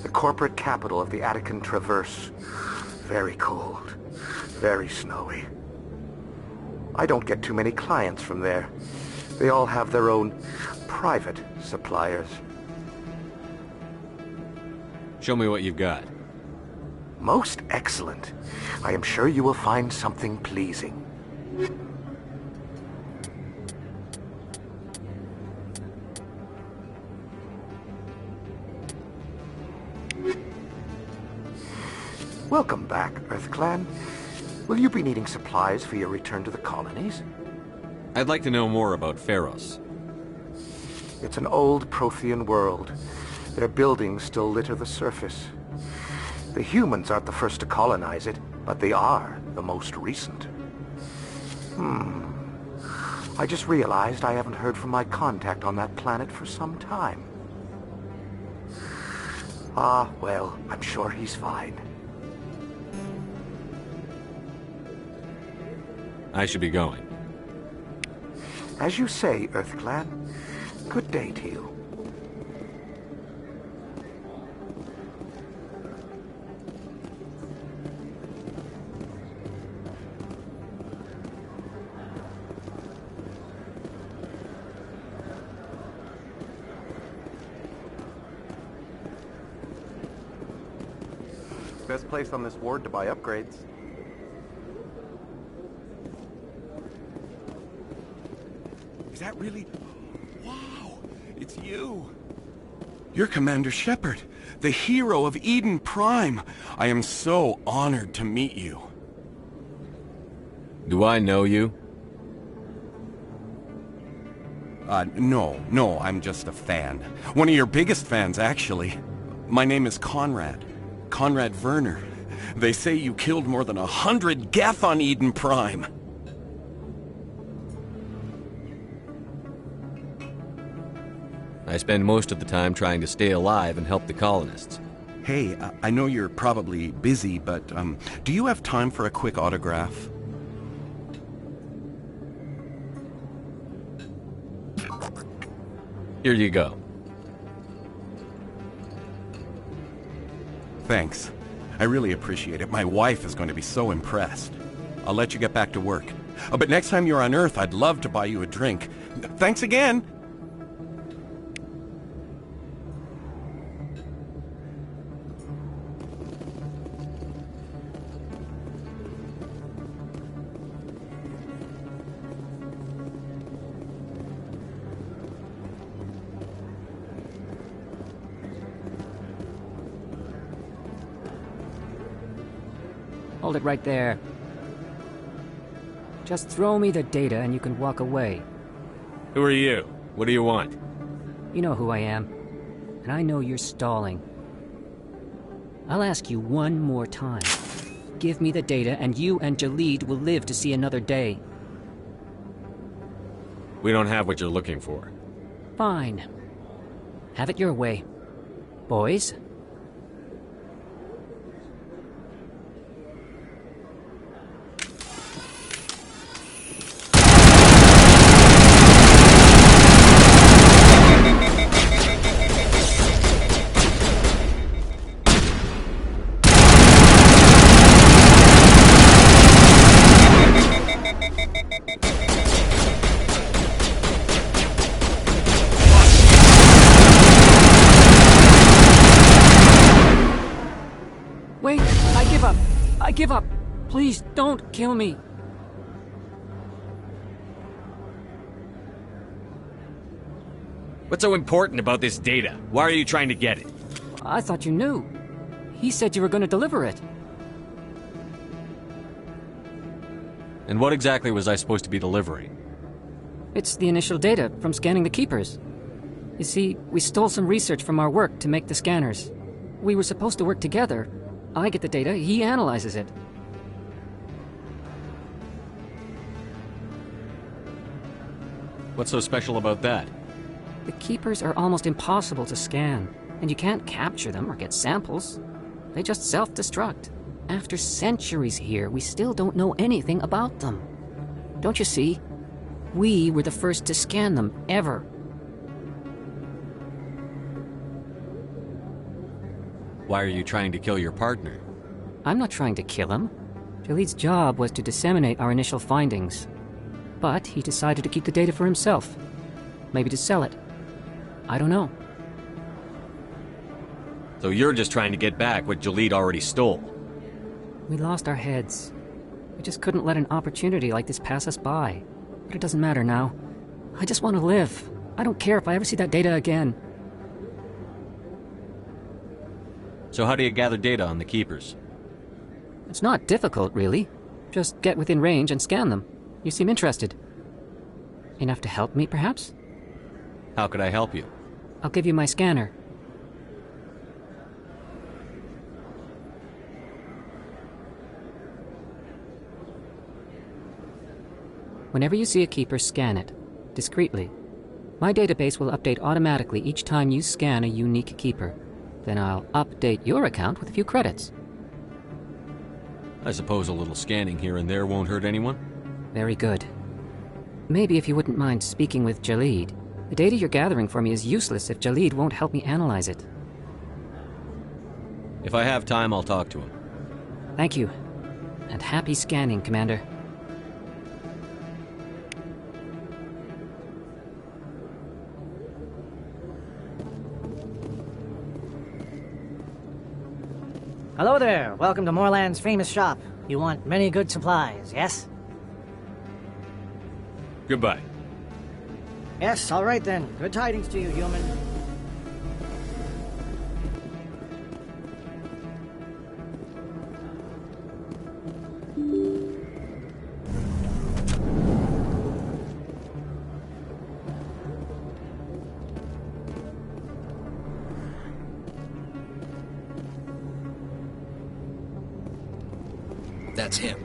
The corporate capital of the Attican Traverse. Very cold. Very snowy. I don't get too many clients from there. They all have their own private suppliers. Show me what you've got. Most excellent. I am sure you will find something pleasing. Welcome back, Earth Clan. Will you be needing supplies for your return to the colonies? I'd like to know more about Pharos. It's an old Prothean world. Their buildings still litter the surface. The humans aren't the first to colonize it, but they are the most recent. I just realized I haven't heard from my contact on that planet for some time. Ah, well, I'm sure he's fine. I should be going. As you say, Earth Clan. Good day to you. Best place on this ward to buy upgrades. Is that really... Wow! It's you! You're Commander Shepard, the hero of Eden Prime. I am so honored to meet you. Do I know you? No, I'm just a fan. One of your biggest fans, actually. My name is Conrad. Conrad Werner. They say you killed more than 100 Geth on Eden Prime. I spend most of the time trying to stay alive and help the colonists. Hey, I know you're probably busy, but do you have time for a quick autograph? Here you go. Thanks. I really appreciate it. My wife is going to be so impressed. I'll let you get back to work. But next time you're on Earth, I'd love to buy you a drink. Thanks again! Hold it right there. Just throw me the data and you can walk away. Who are you? What do you want? You know who I am. And I know you're stalling. I'll ask you one more time. Give me the data and you and Jaleed will live to see another day. We don't have what you're looking for. Fine. Have it your way. Boys? Wait, I give up. I give up. Please don't kill me. What's so important about this data? Why are you trying to get it? I thought you knew. He said you were going to deliver it. And what exactly was I supposed to be delivering? It's the initial data from scanning the Keepers. You see, we stole some research from our work to make the scanners. We were supposed to work together. I get the data, he analyzes it. What's so special about that? The Keepers are almost impossible to scan, and you can't capture them or get samples. They just self-destruct. After centuries here, we still don't know anything about them. Don't you see? We were the first to scan them, ever. Why are you trying to kill your partner? I'm not trying to kill him. Jaleed's job was to disseminate our initial findings. But he decided to keep the data for himself. Maybe to sell it. I don't know. So you're just trying to get back what Jaleed already stole? We lost our heads. We just couldn't let an opportunity like this pass us by. But it doesn't matter now. I just want to live. I don't care if I ever see that data again. So how do you gather data on the Keepers? It's not difficult, really. Just get within range and scan them. You seem interested. Enough to help me, perhaps? How could I help you? I'll give you my scanner. Whenever you see a Keeper, scan it. Discreetly. My database will update automatically each time you scan a unique Keeper. Then I'll update your account with a few credits. I suppose a little scanning here and there won't hurt anyone? Very good. Maybe if you wouldn't mind speaking with Jaleed. The data you're gathering for me is useless if Jaleed won't help me analyze it. If I have time, I'll talk to him. Thank you. And happy scanning, Commander. Hello there. Welcome to Moorland's famous shop. You want many good supplies, yes? Goodbye. Yes, all right then. Good tidings to you, human. That's him.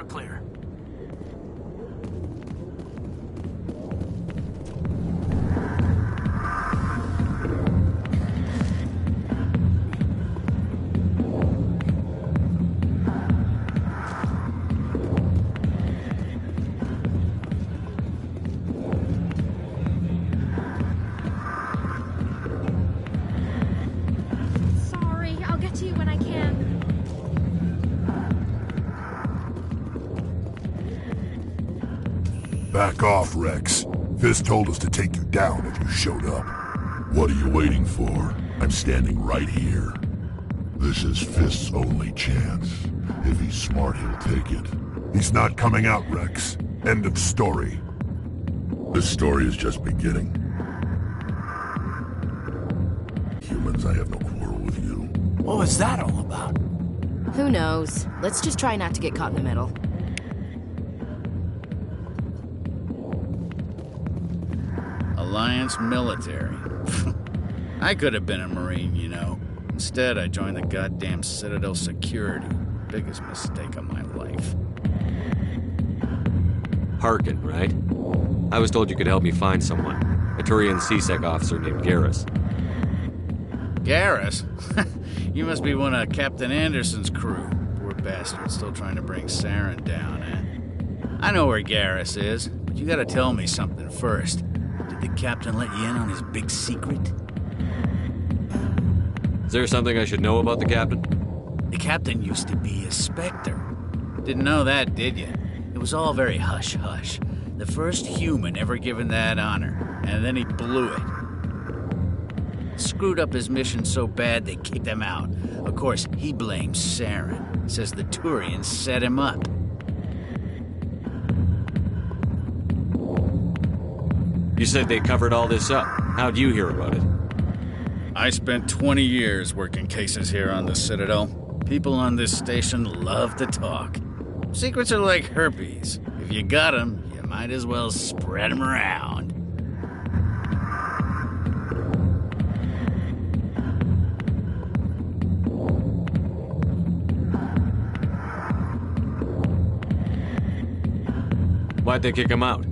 are clear. Sorry, I'll get to you when I can. Back off, Rex. Fisk told us to take you down if you showed up. What are you waiting for? I'm standing right here. This is Fisk's only chance. If he's smart, he'll take it. He's not coming out, Rex. End of story. This story is just beginning. Humans, I have no quarrel with you. What was that all about? Who knows? Let's just try not to get caught in the middle. Alliance military. I could have been a Marine, you know. Instead, I joined the goddamn Citadel security. Biggest mistake of my life. Harkin, right? I was told you could help me find someone. A Turian CSEC officer named Garrus. Garrus? You must be one of Captain Anderson's crew. Poor bastard, still trying to bring Saren down, eh? I know where Garrus is, but you gotta tell me something first. Did the captain let you in on his big secret? Is there something I should know about the captain? The captain used to be a Spectre. Didn't know that, did you? It was all very hush-hush. The first human ever given that honor, and then he blew it. Screwed up his mission so bad they kicked him out. Of course, he blames Saren. Says the Turians set him up. You said they covered all this up. How'd you hear about it? I spent 20 years working cases here on the Citadel. People on this station love to talk. Secrets are like herpes. If you got them, you might as well spread them around. Why'd they kick him out?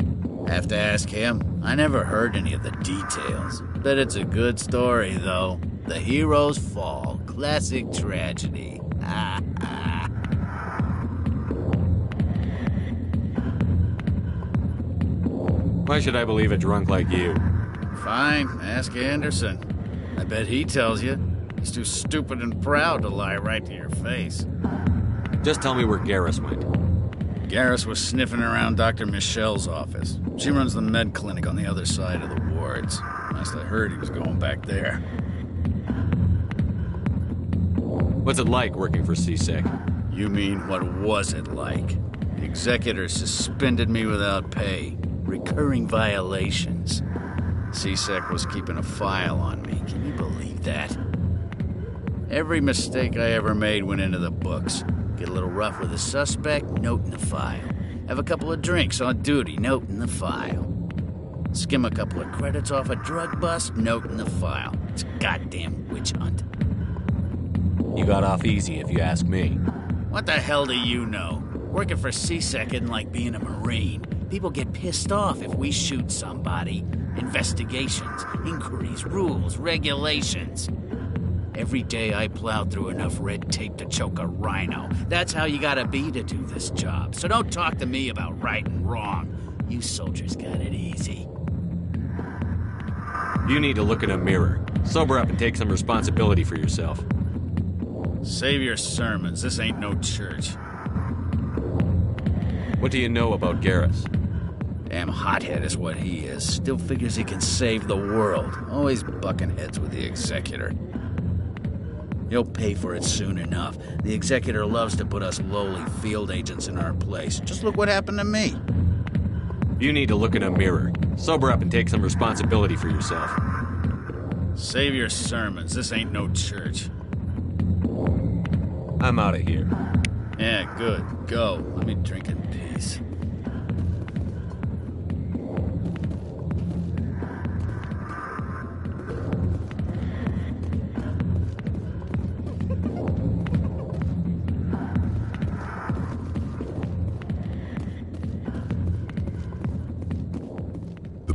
Have to ask him. I never heard any of the details. Bet it's a good story, though. The heroes fall. Classic tragedy. Why should I believe a drunk like you? Fine, ask Anderson. I bet he tells you. He's too stupid and proud to lie right to your face. Just tell me where Garrus went. Garrus was sniffing around Dr. Michelle's office. She runs the med clinic on the other side of the wards. Last I heard, he was going back there. What's it like working for CSEC? You mean, what was it like? The executor suspended me without pay. Recurring violations. CSEC was keeping a file on me. Can you believe that? Every mistake I ever made went into the books. Get a little rough with a suspect, note in the file. Have a couple of drinks on duty, note in the file. Skim a couple of credits off a drug bust, note in the file. It's a goddamn witch hunt. You got off easy, if you ask me. What the hell do you know? Working for CSEC isn't like being a Marine. People get pissed off if we shoot somebody. Investigations, inquiries, rules, regulations. Every day I plowed through enough red tape to choke a rhino. That's how you gotta be to do this job. So don't talk to me about right and wrong. You soldiers got it easy. You need to look in a mirror. Sober up and take some responsibility for yourself. Save your sermons. This ain't no church. What do you know about Garrus? Damn hothead is what he is. Still figures he can save the world. Always bucking heads with the executor. He'll pay for it soon enough. The executor loves to put us lowly field agents in our place. Just look what happened to me. You need to look in a mirror. Sober up and take some responsibility for yourself. Save your sermons. This ain't no church. I'm out of here. Yeah, good. Go. Let me drink in peace.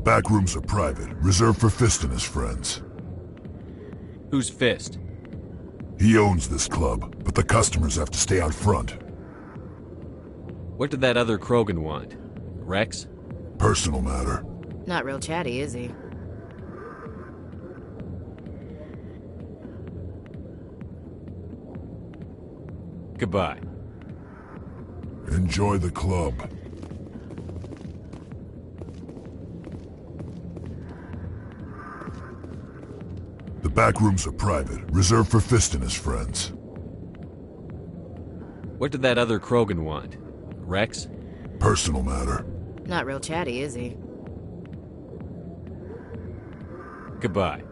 back rooms are private, reserved for Fist and his friends. Who's Fist? He owns this club, but the customers have to stay out front. What did that other Krogan want? Rex? Personal matter. Not real chatty, is he? Goodbye. Enjoy the club. The back rooms are private, reserved for Fist and his friends. What did that other Krogan want? Rex? Personal matter. Not real chatty, is he? Goodbye.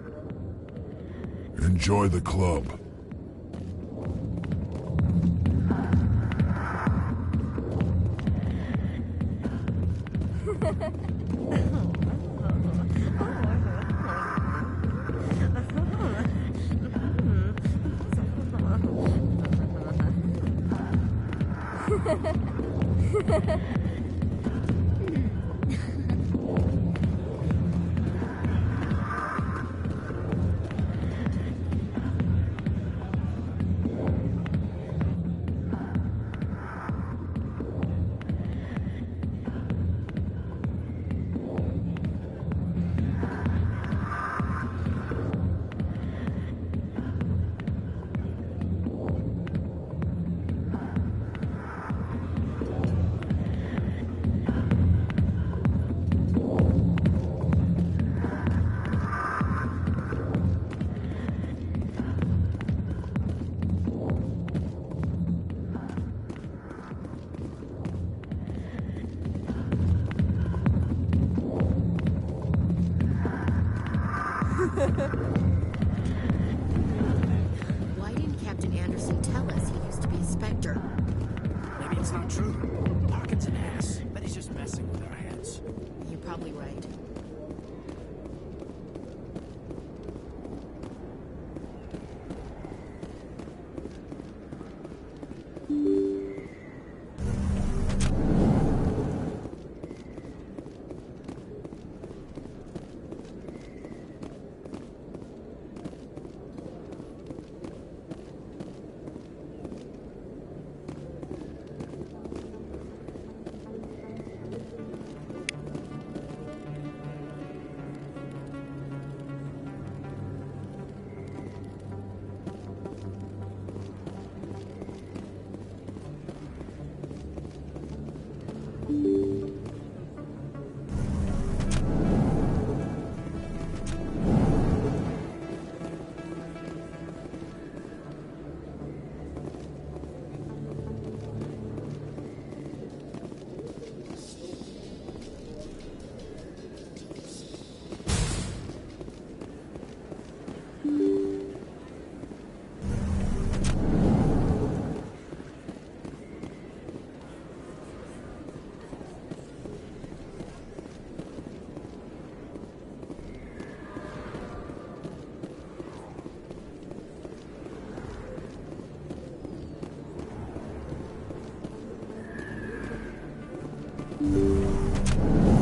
Enjoy the club. Why didn't Captain Anderson tell us he used to be a Spectre? Maybe it's not true. Tarkin's an ass. Bet he's just messing with our heads. You're probably right.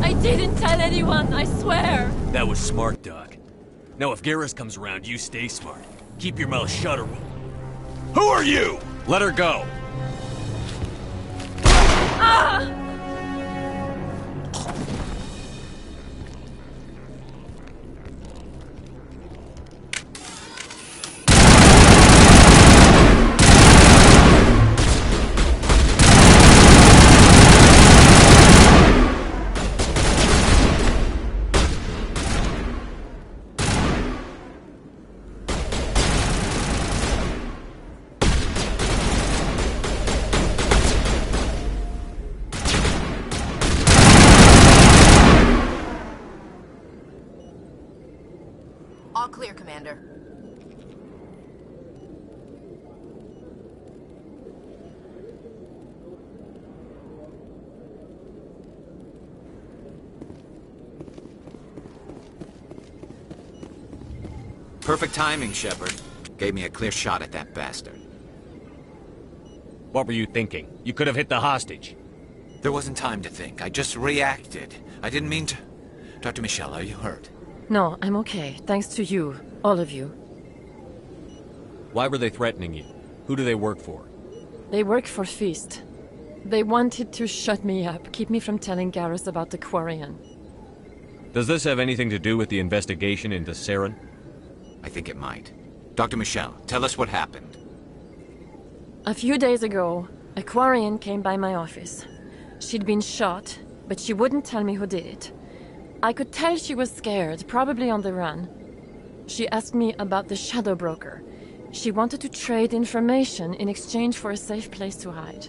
I didn't tell anyone, I swear! That was smart, Doc. Now if Garrus comes around, you stay smart. Keep your mouth shut or we'll... Who are you? Let her go. Ah! All clear, Commander. Perfect timing, Shepard. Gave me a clear shot at that bastard. What were you thinking? You could have hit the hostage. There wasn't time to think. I just reacted. I didn't mean to... Dr. Michelle, are you hurt? No, I'm okay. Thanks to you. All of you. Why were they threatening you? Who do they work for? They work for Feast. They wanted to shut me up, keep me from telling Garrus about the Quarian. Does this have anything to do with the investigation into Saren? I think it might. Dr. Michelle, tell us what happened. A few days ago, a Quarian came by my office. She'd been shot, but she wouldn't tell me who did it. I could tell she was scared, probably on the run. She asked me about the Shadow Broker. She wanted to trade information in exchange for a safe place to hide.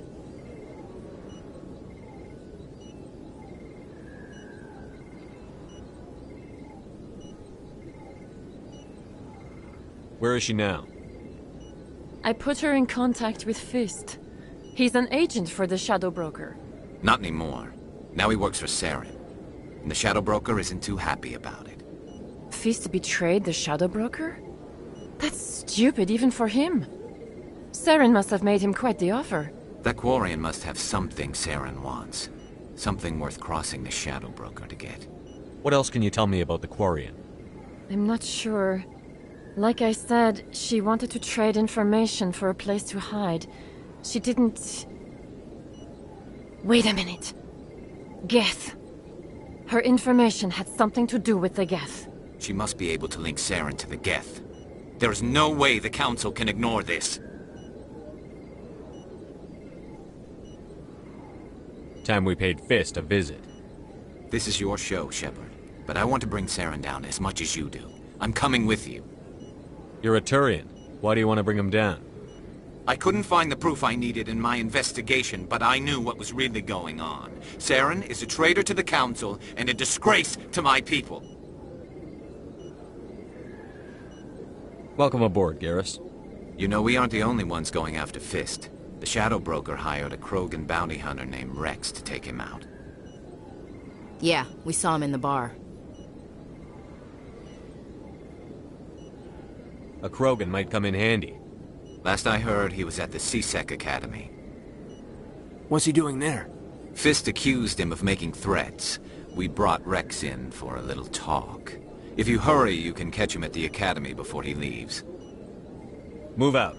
Where is she now? I put her in contact with Fist. He's an agent for the Shadow Broker. Not anymore. Now he works for Saren. And the Shadow Broker isn't too happy about it. Fist betrayed the Shadow Broker? That's stupid even for him. Saren must have made him quite the offer. That Quarian must have something Saren wants. Something worth crossing the Shadow Broker to get. What else can you tell me about the Quarian? I'm not sure. Like I said, she wanted to trade information for a place to hide. She didn't... Wait a minute. Geth. Her information had something to do with the Geth. She must be able to link Saren to the Geth. There is no way the Council can ignore this. Time we paid Fist a visit. This is your show, Shepard. But I want to bring Saren down as much as you do. I'm coming with you. You're a Turian. Why do you want to bring him down? I couldn't find the proof I needed in my investigation, but I knew what was really going on. Saren is a traitor to the Council and a disgrace to my people. Welcome aboard, Garrus. You know, we aren't the only ones going after Fist. The Shadow Broker hired a Krogan bounty hunter named Rex to take him out. Yeah, we saw him in the bar. A Krogan might come in handy. Last I heard, he was at the C-Sec Academy. What's he doing there? Fist accused him of making threats. We brought Rex in for a little talk. If you hurry, you can catch him at the Academy before he leaves. Move out.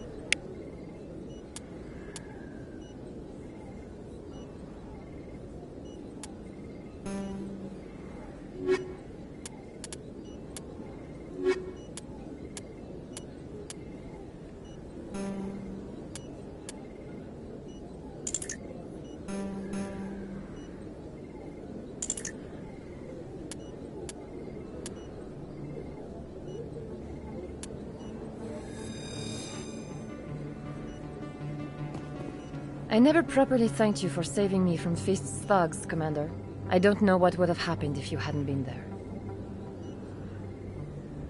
I never properly thanked you for saving me from Fist's thugs, Commander. I don't know what would have happened if you hadn't been there.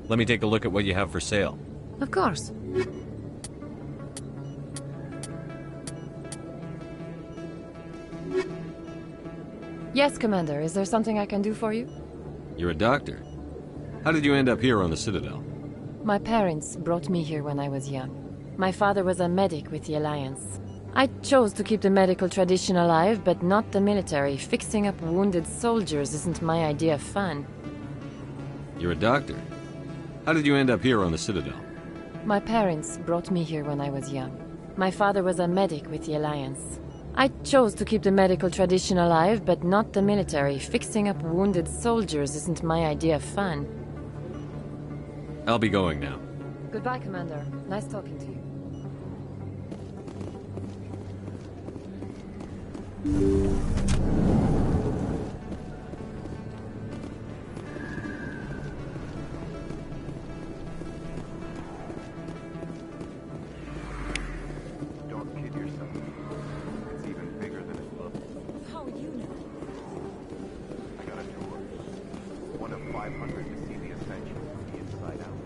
Let me take a look at what you have for sale. Of course. Yes, Commander. Is there something I can do for you? You're a doctor. How did you end up here on the Citadel? My parents brought me here when I was young. My father was a medic with the Alliance. I chose to keep the medical tradition alive, but not the military. Fixing up wounded soldiers isn't my idea of fun. You're a doctor. How did you end up here on the Citadel? My parents brought me here when I was young. My father was a medic with the Alliance. I chose to keep the medical tradition alive, but not the military. Fixing up wounded soldiers isn't my idea of fun. I'll be going now. Goodbye, Commander. Nice talking to you. Don't kid yourself. It's even bigger than it looks. How would you know? I got a tour. One of 500 to see the Ascension from the inside out.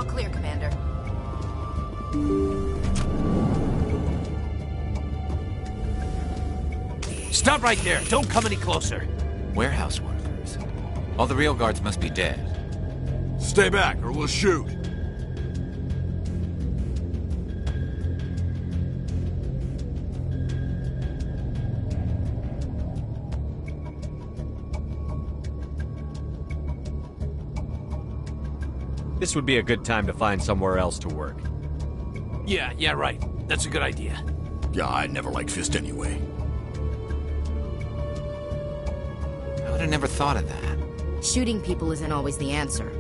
All clear, Commander. Stop right there. Don't come any closer. Warehouse workers. All the real guards must be dead. Stay back, or we'll shoot. This would be a good time to find somewhere else to work. Yeah, right. That's a good idea. Yeah, I never liked Fist anyway. I would have never thought of that. Shooting people isn't always the answer.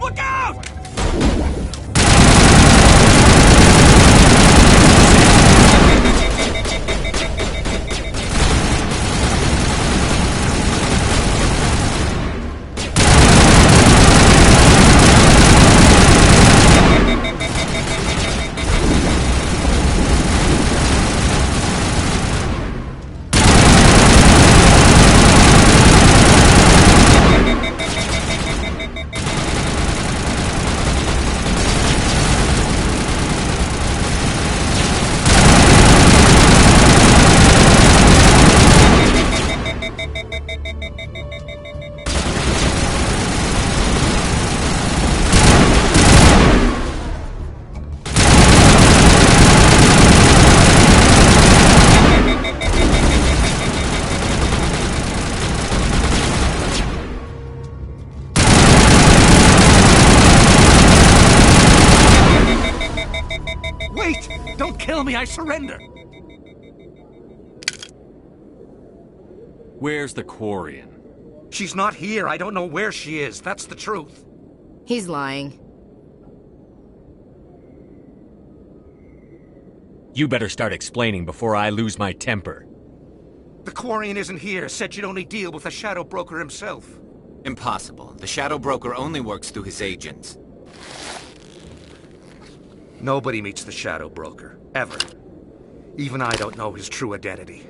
Look out! Wait! Don't kill me, I surrender! Where's the Quarian? She's not here. I don't know where she is. That's the truth. He's lying. You better start explaining before I lose my temper. The Quarian isn't here. Said you'd only deal with the Shadow Broker himself. Impossible. The Shadow Broker only works through his agents. Nobody meets the Shadow Broker. Ever. Even I don't know his true identity.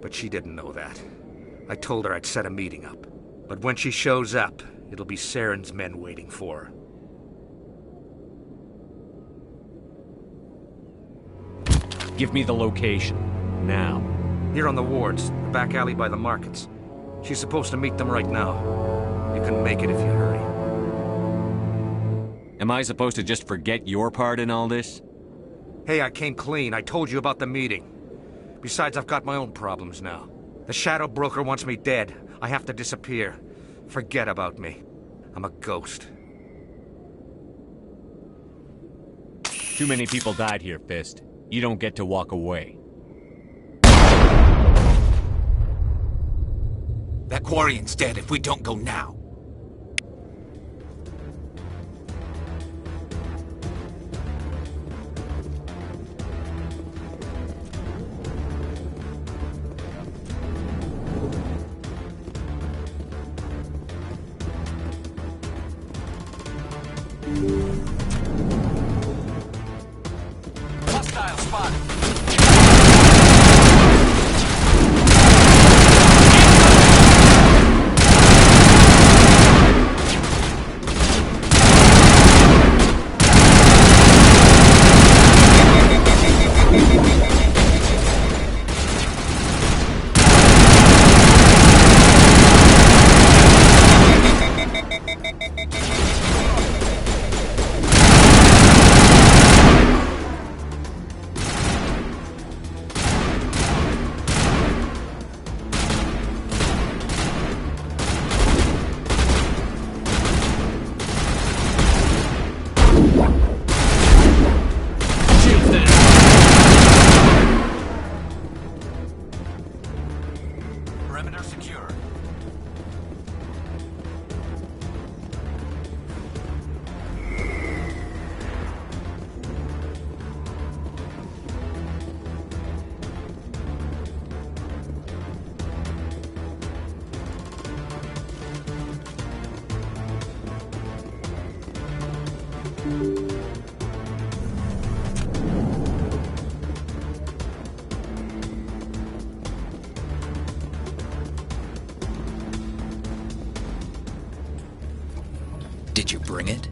But she didn't know that. I told her I'd set a meeting up. But when she shows up, it'll be Saren's men waiting for her. Give me the location. Now. Here on the wards, the back alley by the markets. She's supposed to meet them right now. You can make it if you hurry. Am I supposed to just forget your part in all this? Hey, I came clean. I told you about the meeting. Besides, I've got my own problems now. The Shadow Broker wants me dead. I have to disappear. Forget about me. I'm a ghost. Too many people died here, Fist. You don't get to walk away. That Quarian's dead if we don't go now. Hostile spotted. Did you bring it?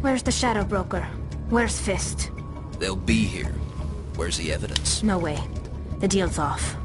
Where's the Shadow Broker? Where's Fist? They'll be here. Where's the evidence? No way. The deal's off.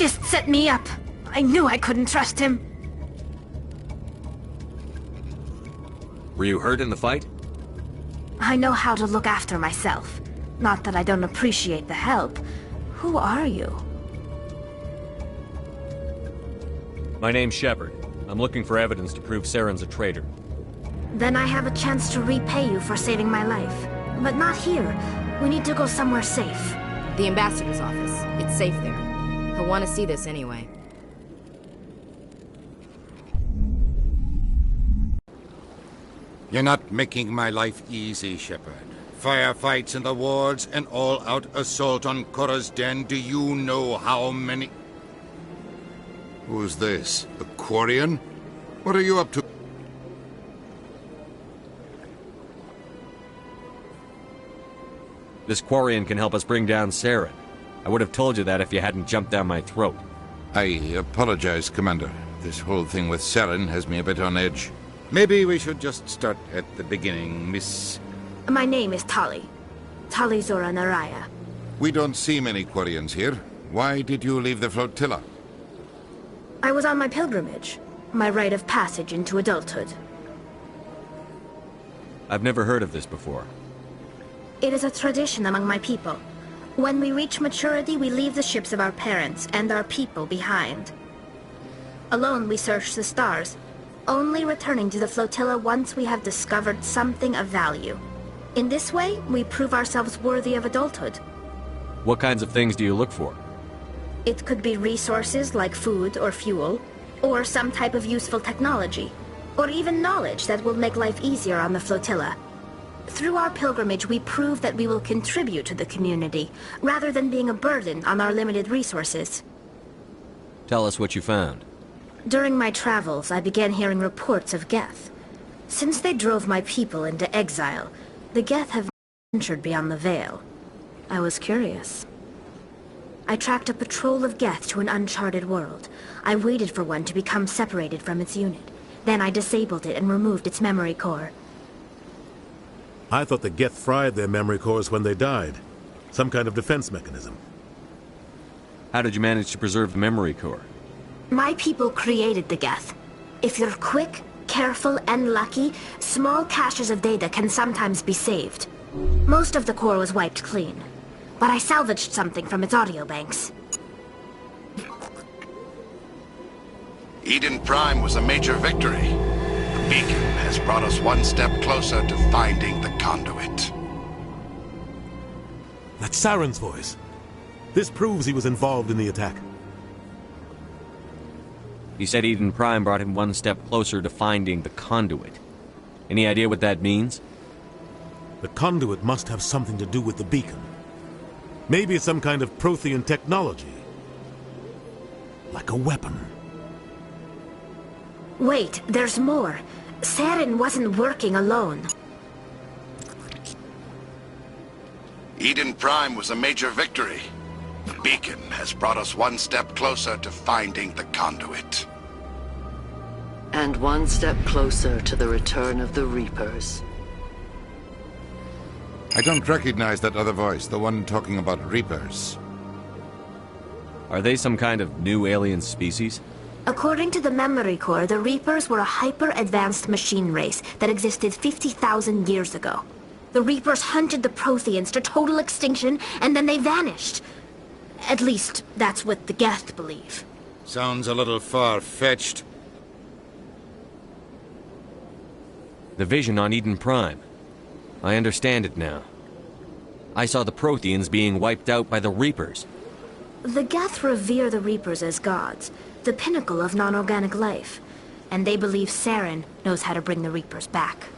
Fist set me up. I knew I couldn't trust him. Were you hurt in the fight? I know how to look after myself. Not that I don't appreciate the help. Who are you? My name's Shepard. I'm looking for evidence to prove Saren's a traitor. Then I have a chance to repay you for saving my life. But not here. We need to go somewhere safe. The ambassador's office. It's safe there. He'll want to see this anyway. You're not making my life easy, Shepard. Firefights in the wards, an all-out assault on Korra's den. Do you know how many... Who's this? The Quarian? What are you up to? This Quarian can help us bring down Saren. I would have told you that if you hadn't jumped down my throat. I apologize, Commander. This whole thing with Saren has me a bit on edge. Maybe we should just start at the beginning, Miss... My name is Tali. Tali Zora Naraya. We don't see many Quarians here. Why did you leave the flotilla? I was on my pilgrimage. My rite of passage into adulthood. I've never heard of this before. It is a tradition among my people. When we reach maturity, we leave the ships of our parents and our people behind. Alone, we search the stars, only returning to the flotilla once we have discovered something of value. In this way, we prove ourselves worthy of adulthood. What kinds of things do you look for? It could be resources like food or fuel, or some type of useful technology, or even knowledge that will make life easier on the flotilla. Through our pilgrimage, we prove that we will contribute to the community, rather than being a burden on our limited resources. Tell us what you found. During my travels, I began hearing reports of Geth. Since they drove my people into exile, the Geth have ventured beyond the Veil. I was curious. I tracked a patrol of Geth to an uncharted world. I waited for one to become separated from its unit. Then I disabled it and removed its memory core. I thought the Geth fried their memory cores when they died. Some kind of defense mechanism. How did you manage to preserve the memory core? My people created the Geth. If you're quick, careful, and lucky, small caches of data can sometimes be saved. Most of the core was wiped clean, but I salvaged something from its audio banks. Eden Prime was a major victory. The beacon has brought us one step closer to finding the conduit. That's Saren's voice. This proves he was involved in the attack. He said Eden Prime brought him one step closer to finding the conduit. Any idea what that means? The conduit must have something to do with the beacon. Maybe it's some kind of Prothean technology. Like a weapon. Wait, there's more. Saren wasn't working alone. Eden Prime was a major victory. The beacon has brought us one step closer to finding the conduit. And one step closer to the return of the Reapers. I don't recognize that other voice, the one talking about Reapers. Are they some kind of new alien species? According to the Memory Core, the Reapers were a hyper-advanced machine race that existed 50,000 years ago. The Reapers hunted the Protheans to total extinction, and then they vanished. At least, that's what the Geth believe. Sounds a little far-fetched. The vision on Eden Prime. I understand it now. I saw the Protheans being wiped out by the Reapers. The Geth revere the Reapers as gods, the pinnacle of non-organic life, and they believe Saren knows how to bring the Reapers back.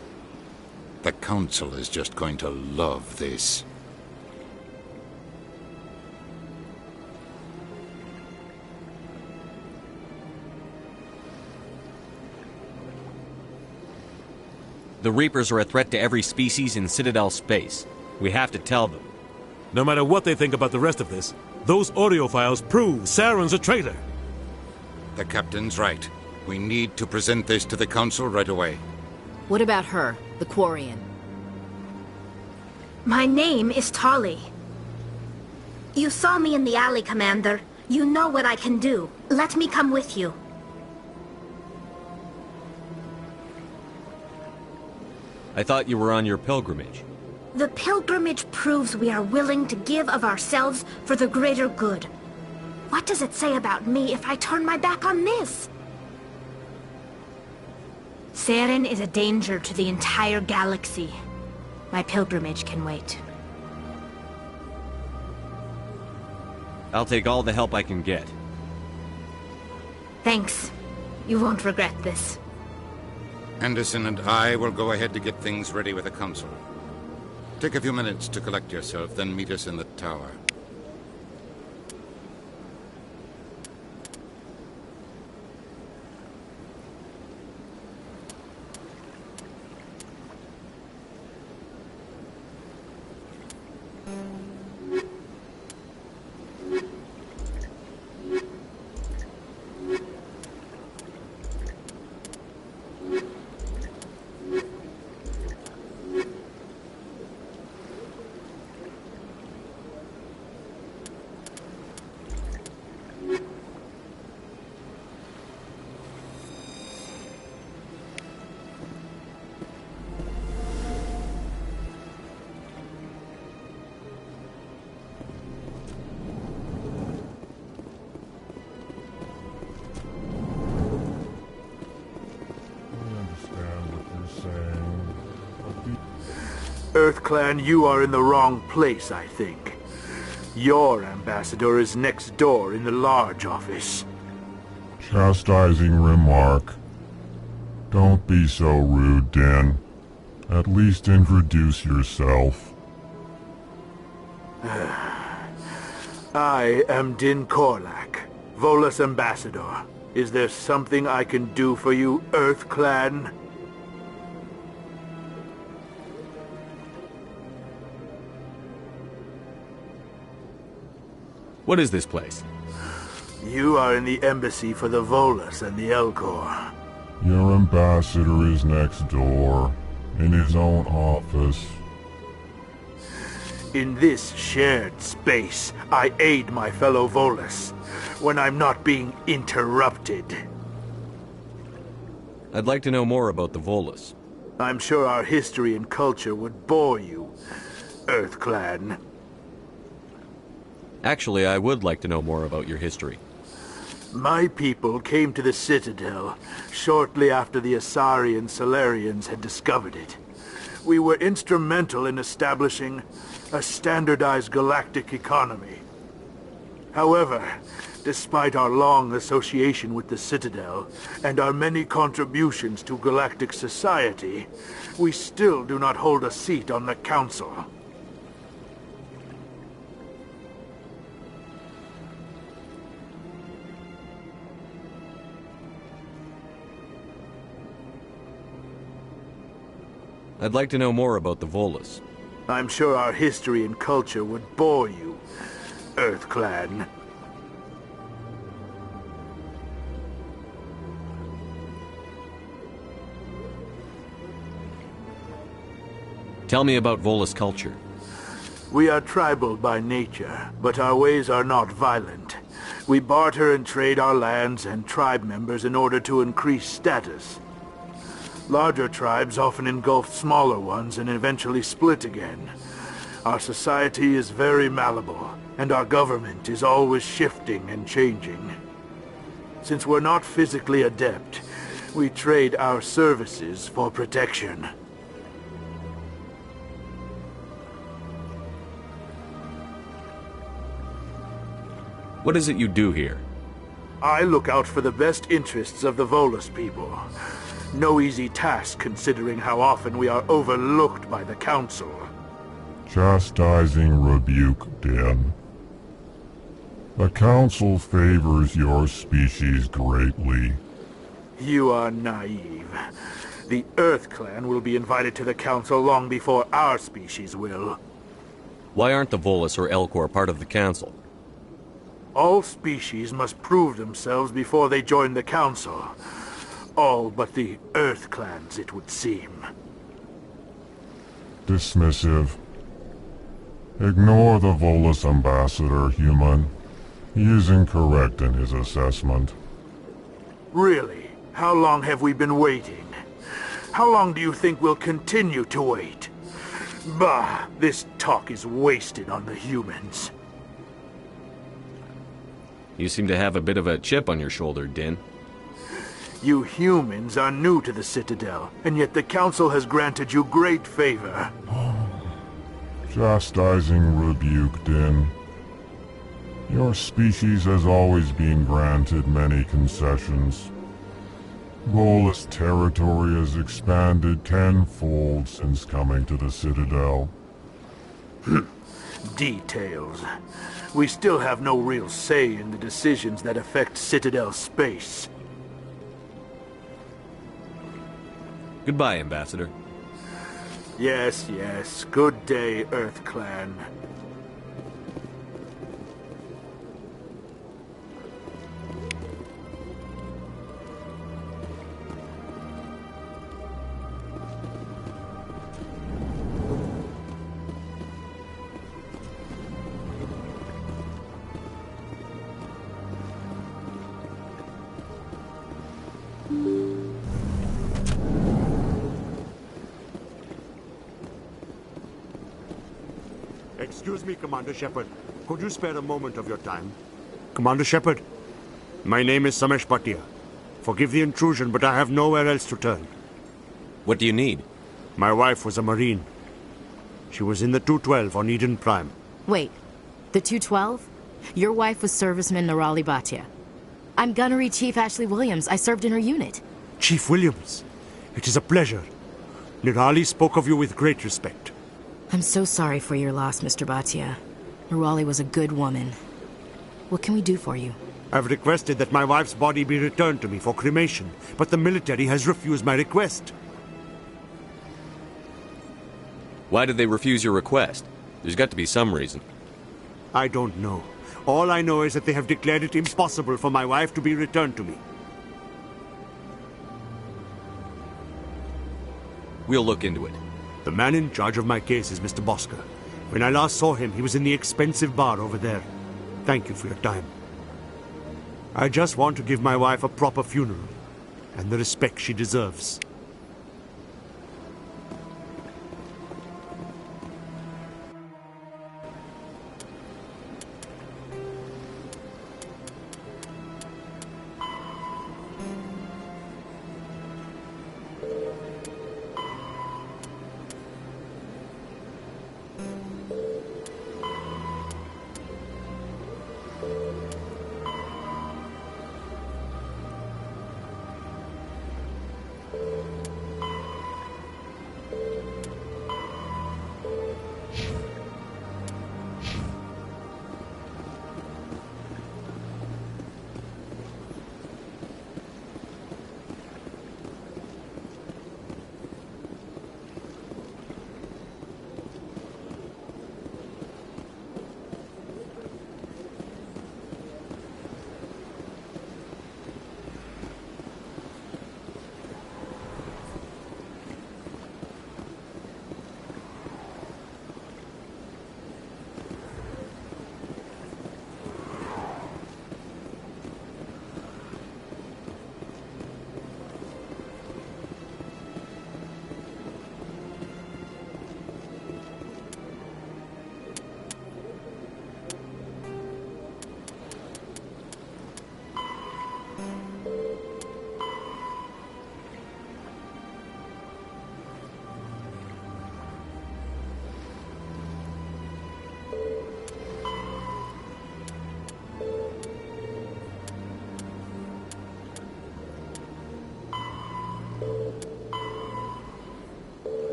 The Council is just going to love this. The Reapers are a threat to every species in Citadel space. We have to tell them. No matter what they think about the rest of this, those audio files prove Saren's a traitor. The Captain's right. We need to present this to the Council right away. What about her, the Quarian? My name is Tali. You saw me in the alley, Commander. You know what I can do. Let me come with you. I thought you were on your pilgrimage. The pilgrimage proves we are willing to give of ourselves for the greater good. What does it say about me if I turn my back on this? Saren is a danger to the entire galaxy. My pilgrimage can wait. I'll take all the help I can get. Thanks. You won't regret this. Anderson and I will go ahead to get things ready with the Council. Take a few minutes to collect yourself, then meet us in the tower. EarthClan, you are in the wrong place, I think. Your ambassador is next door in the large office. Chastising remark. Don't be so rude, Din. At least introduce yourself. I am Din Korlak, Volus ambassador. Is there something I can do for you, EarthClan? What is this place? You are in the embassy for the Volus and the Elcor. Your ambassador is next door, in his own office. In this shared space, I aid my fellow Volus when I'm not being interrupted. I'd like to know more about the Volus. I'm sure our history and culture would bore you, EarthClan. Actually, I would like to know more about your history. My people came to the Citadel shortly after the Asari and Salarians had discovered it. We were instrumental in establishing a standardized galactic economy. However, despite our long association with the Citadel and our many contributions to galactic society, we still do not hold a seat on the Council. I'd like to know more about the Volus. I'm sure our history and culture would bore you, EarthClan. Tell me about Volus culture. We are tribal by nature, but our ways are not violent. We barter and trade our lands and tribe members in order to increase status. Larger tribes often engulf smaller ones and eventually split again. Our society is very malleable, and our government is always shifting and changing. Since we're not physically adept, we trade our services for protection. What is it you do here? I look out for the best interests of the Volus people. No easy task considering how often we are overlooked by the Council. Chastising rebuke, Din. The Council favors your species greatly. You are naive. The Earth Clan will be invited to the Council long before our species will. Why aren't the Volus or Elcor part of the Council? All species must prove themselves before they join the Council. All but the Earth Clans, it would seem. Dismissive. Ignore the Volus ambassador, human. He is incorrect in his assessment. Really? How long have we been waiting? How long do you think we'll continue to wait? Bah, this talk is wasted on the humans. You seem to have a bit of a chip on your shoulder, Din. You humans are new to the Citadel, and yet the Council has granted you great favor. Chastising rebuke, Din. Your species has always been granted many concessions. Volus territory has expanded tenfold since coming to the Citadel. Details. We still have no real say in the decisions that affect Citadel space. Goodbye, Ambassador. Yes, yes. Good day, Earth Clan. Excuse me, Commander Shepard. Could you spare a moment of your time? Commander Shepard, my name is Samesh Bhatia. Forgive the intrusion, but I have nowhere else to turn. What do you need? My wife was a Marine. She was in the 212 on Eden Prime. Wait, the 212? Your wife was serviceman Nirali Bhatia. I'm Gunnery Chief Ashley Williams. I served in her unit. Chief Williams, it is a pleasure. Nirali spoke of you with great respect. I'm so sorry for your loss, Mr. Bhatia. Nirali was a good woman. What can we do for you? I've requested that my wife's body be returned to me for cremation, but the military has refused my request. Why did they refuse your request? There's got to be some reason. I don't know. All I know is that they have declared it impossible for my wife to be returned to me. We'll look into it. The man in charge of my case is Mr. Bosker. When I last saw him, he was in the expensive bar over there. Thank you for your time. I just want to give my wife a proper funeral, and the respect she deserves.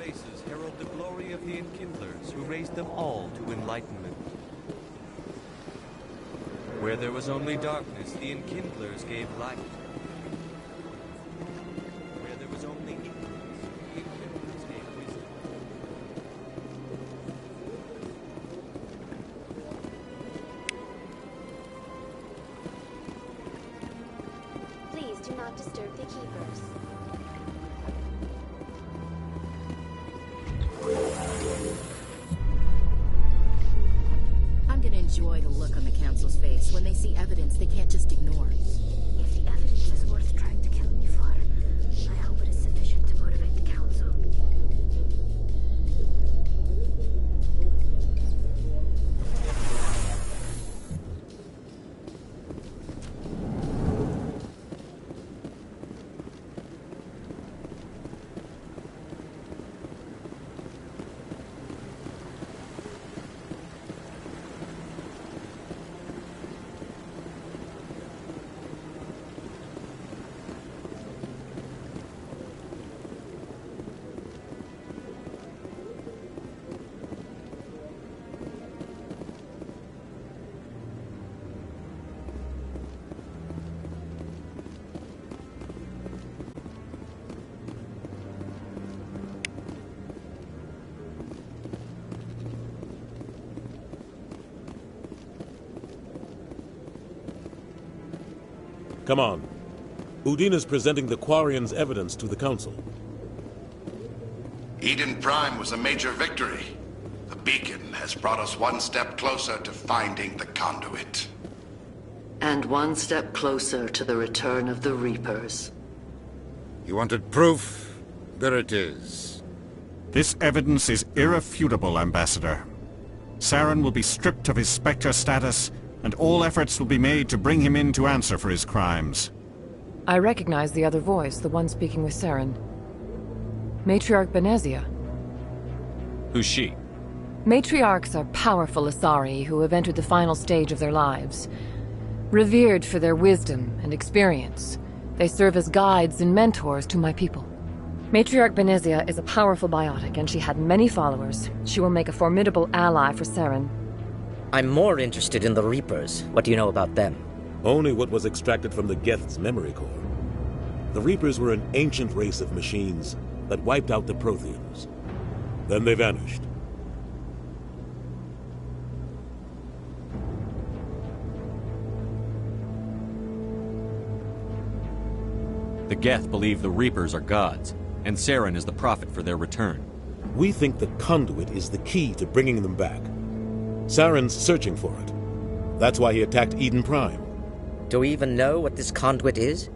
races herald the glory of the Enkindlers, who raised them all to enlightenment. Where there was only darkness, the Enkindlers gave light. Where there was only ignorance, the Enkindlers gave wisdom. Please do not disturb the keepers. I'm gonna enjoy the look on the Council's face when they see evidence they can't just ignore. If the evidence is worth trying to kill me for, I hope it is sufficient to motivate the Council. Come on. Udine is presenting the Quarians' evidence to the Council. Eden Prime was a major victory. The beacon has brought us one step closer to finding the conduit. And one step closer to the return of the Reapers. You wanted proof? There it is. This evidence is irrefutable, Ambassador. Saren will be stripped of his Spectre status, and all efforts will be made to bring him in to answer for his crimes. I recognize the other voice, the one speaking with Saren. Matriarch Benezia. Who's she? Matriarchs are powerful Asari who have entered the final stage of their lives. Revered for their wisdom and experience, they serve as guides and mentors to my people. Matriarch Benezia is a powerful biotic, and she had many followers. She will make a formidable ally for Saren. I'm more interested in the Reapers. What do you know about them? Only what was extracted from the Geth's memory core. The Reapers were an ancient race of machines that wiped out the Protheans. Then they vanished. The Geth believe the Reapers are gods, and Saren is the prophet for their return. We think the conduit is the key to bringing them back. Saren's searching for it. That's why he attacked Eden Prime. Do we even know what this conduit is?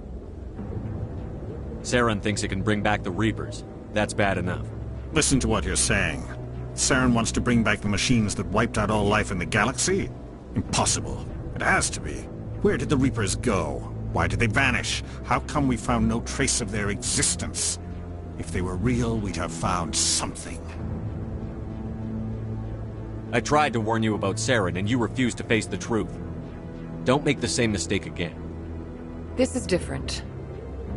Saren thinks it can bring back the Reapers. That's bad enough. Listen to what you're saying. Saren wants to bring back the machines that wiped out all life in the galaxy? Impossible. It has to be. Where did the Reapers go? Why did they vanish? How come we found no trace of their existence? If they were real, we'd have found something. I tried to warn you about Saren, and you refused to face the truth. Don't make the same mistake again. This is different.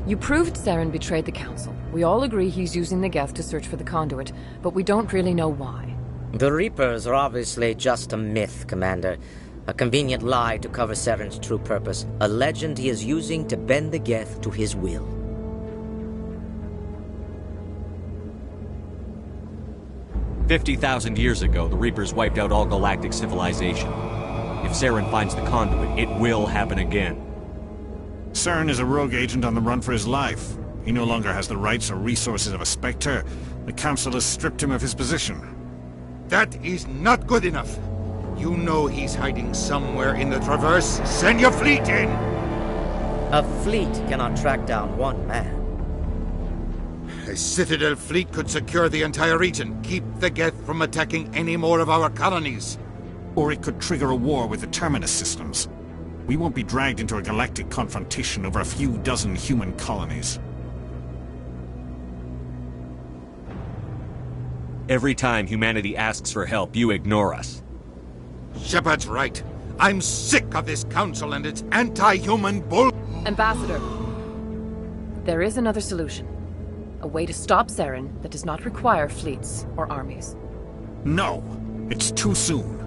You proved Saren betrayed the Council. We all agree he's using the Geth to search for the conduit, but we don't really know why. The Reapers are obviously just a myth, Commander. A convenient lie to cover Saren's true purpose. A legend he is using to bend the Geth to his will. "50,000 years ago, the Reapers wiped out all galactic civilization. If Saren finds the conduit, it will happen again." Saren is a rogue agent on the run for his life. He no longer has the rights or resources of a Spectre. The Council has stripped him of his position. That is not good enough. You know he's hiding somewhere in the Traverse. Send your fleet in! A fleet cannot track down one man. A Citadel fleet could secure the entire region, keep the Geth from attacking any more of our colonies. Or it could trigger a war with the Terminus systems. We won't be dragged into a galactic confrontation over a few dozen human colonies. Every time humanity asks for help, you ignore us. Shepard's right. I'm sick of this council and its anti-human bull... Ambassador, there is another solution. A way to stop Saren that does not require fleets or armies. No! It's too soon.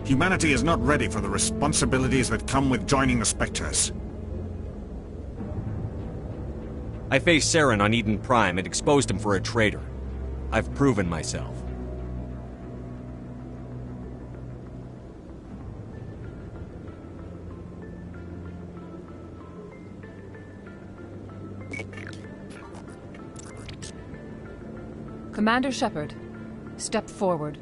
Humanity is not ready for the responsibilities that come with joining the Spectres. I faced Saren on Eden Prime and exposed him for a traitor. I've proven myself. Commander Shepard, step forward.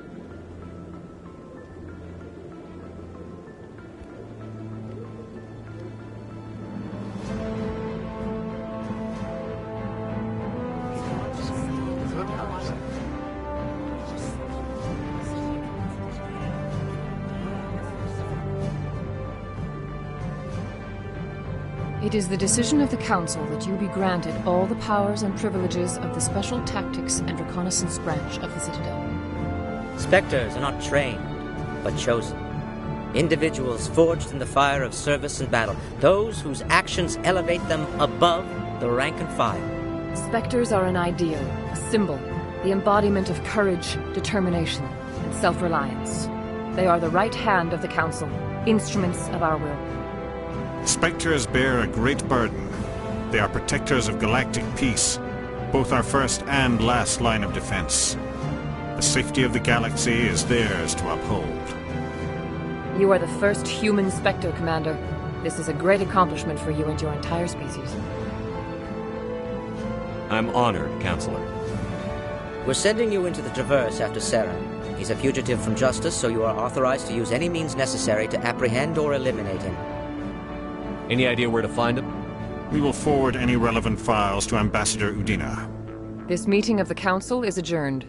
It is the decision of the Council that you be granted all the powers and privileges of the Special Tactics and Reconnaissance Branch of the Citadel. Spectres are not trained, but chosen. Individuals forged in the fire of service and battle. Those whose actions elevate them above the rank and file. Spectres are an ideal, a symbol, the embodiment of courage, determination, and self-reliance. They are the right hand of the Council, instruments of our will. Spectres bear a great burden. They are protectors of galactic peace, both our first and last line of defense. The safety of the galaxy is theirs to uphold. You are the first human Spectre, Commander. This is a great accomplishment for you and your entire species. I'm honored, Counselor. We're sending you into the Traverse after Saren. He's a fugitive from justice, so you are authorized to use any means necessary to apprehend or eliminate him. Any idea where to find him? We will forward any relevant files to Ambassador Udina. This meeting of the Council is adjourned.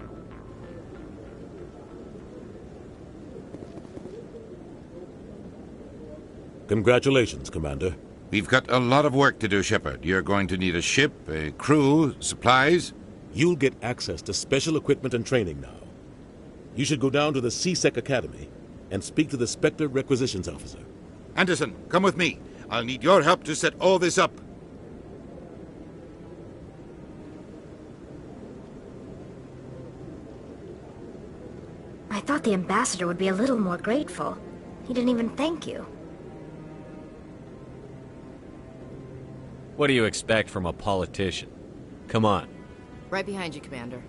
Congratulations, Commander. We've got a lot of work to do, Shepard. You're going to need a ship, a crew, supplies. You'll get access to special equipment and training now. You should go down to the C-Sec Academy and speak to the Spectre Requisitions Officer. Anderson, come with me. I'll need your help to set all this up. I thought the ambassador would be a little more grateful. He didn't even thank you. What do you expect from a politician? Come on. Right behind you, Commander.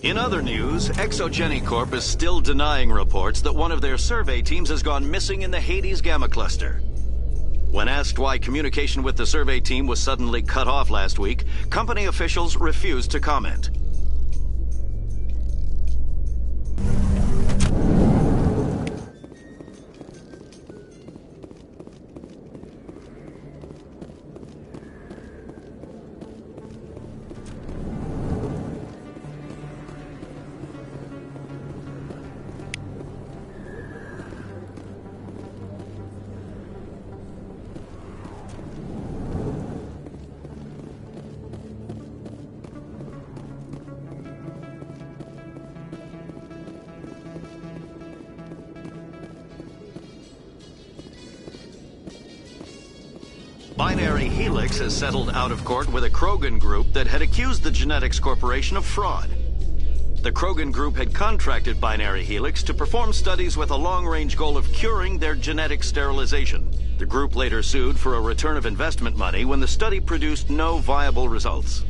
In other news, Exogeny Corp is still denying reports that one of their survey teams has gone missing in the Hades Gamma Cluster. When asked why communication with the survey team was suddenly cut off last week, company officials refused to comment. Binary Helix has settled out of court with a Krogan group that had accused the Genetics Corporation of fraud. The Krogan group had contracted Binary Helix to perform studies with a long-range goal of curing their genetic sterilization. The group later sued for a return of investment money when the study produced no viable results.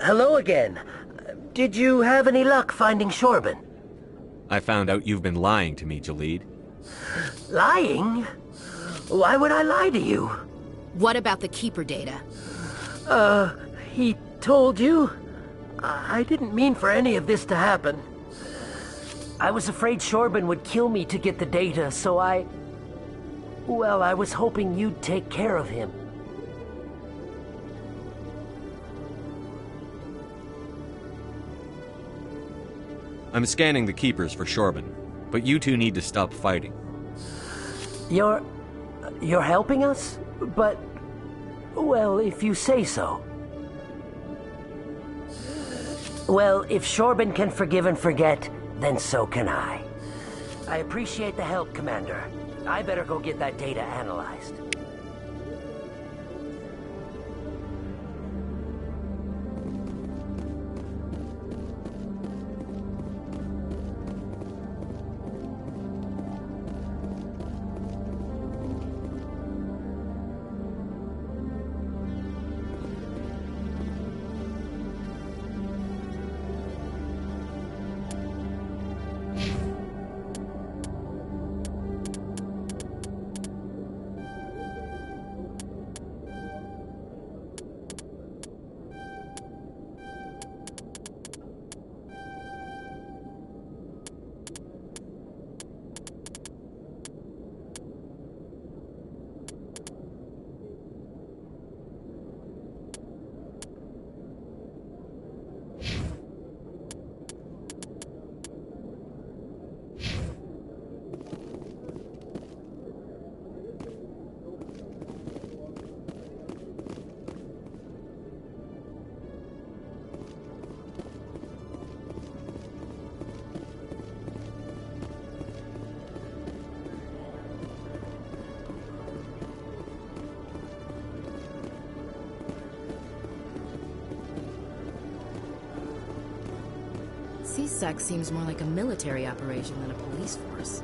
Hello again. Did you have any luck finding Shorben? I found out you've been lying to me, Jalid. Lying? Why would I lie to you? What about the Keeper data? He told you? I didn't mean for any of this to happen. I was afraid Shorben would kill me to get the data, so well, I was hoping you'd take care of him. I'm scanning the Keepers for Shorben, but you two need to stop fighting. You're helping us? But, well, if you say so. Well, if Shorben can forgive and forget, then so can I. I appreciate the help, Commander. I better go get that data analyzed. CSEC seems more like a military operation than a police force.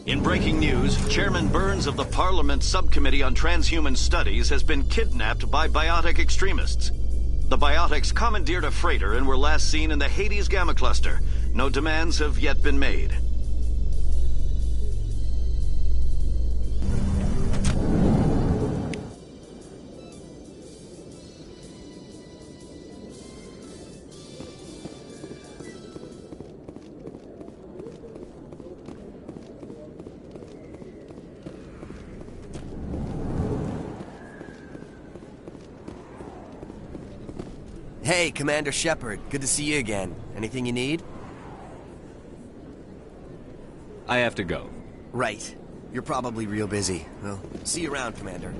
In breaking news, Chairman Burns of the Parliament Subcommittee on Transhuman Studies has been kidnapped by biotic extremists. The biotics commandeered a freighter and were last seen in the Hades Gamma Cluster. No demands have yet been made. Hey, Commander Shepard. Good to see you again. Anything you need? I have to go. Right. You're probably real busy. Well, see you around, Commander.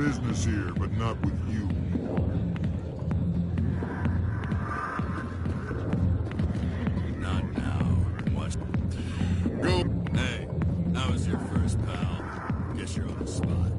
business here, but not with you. Not now. Watch. Go. Hey, that was your first, pal. Guess you're on the spot.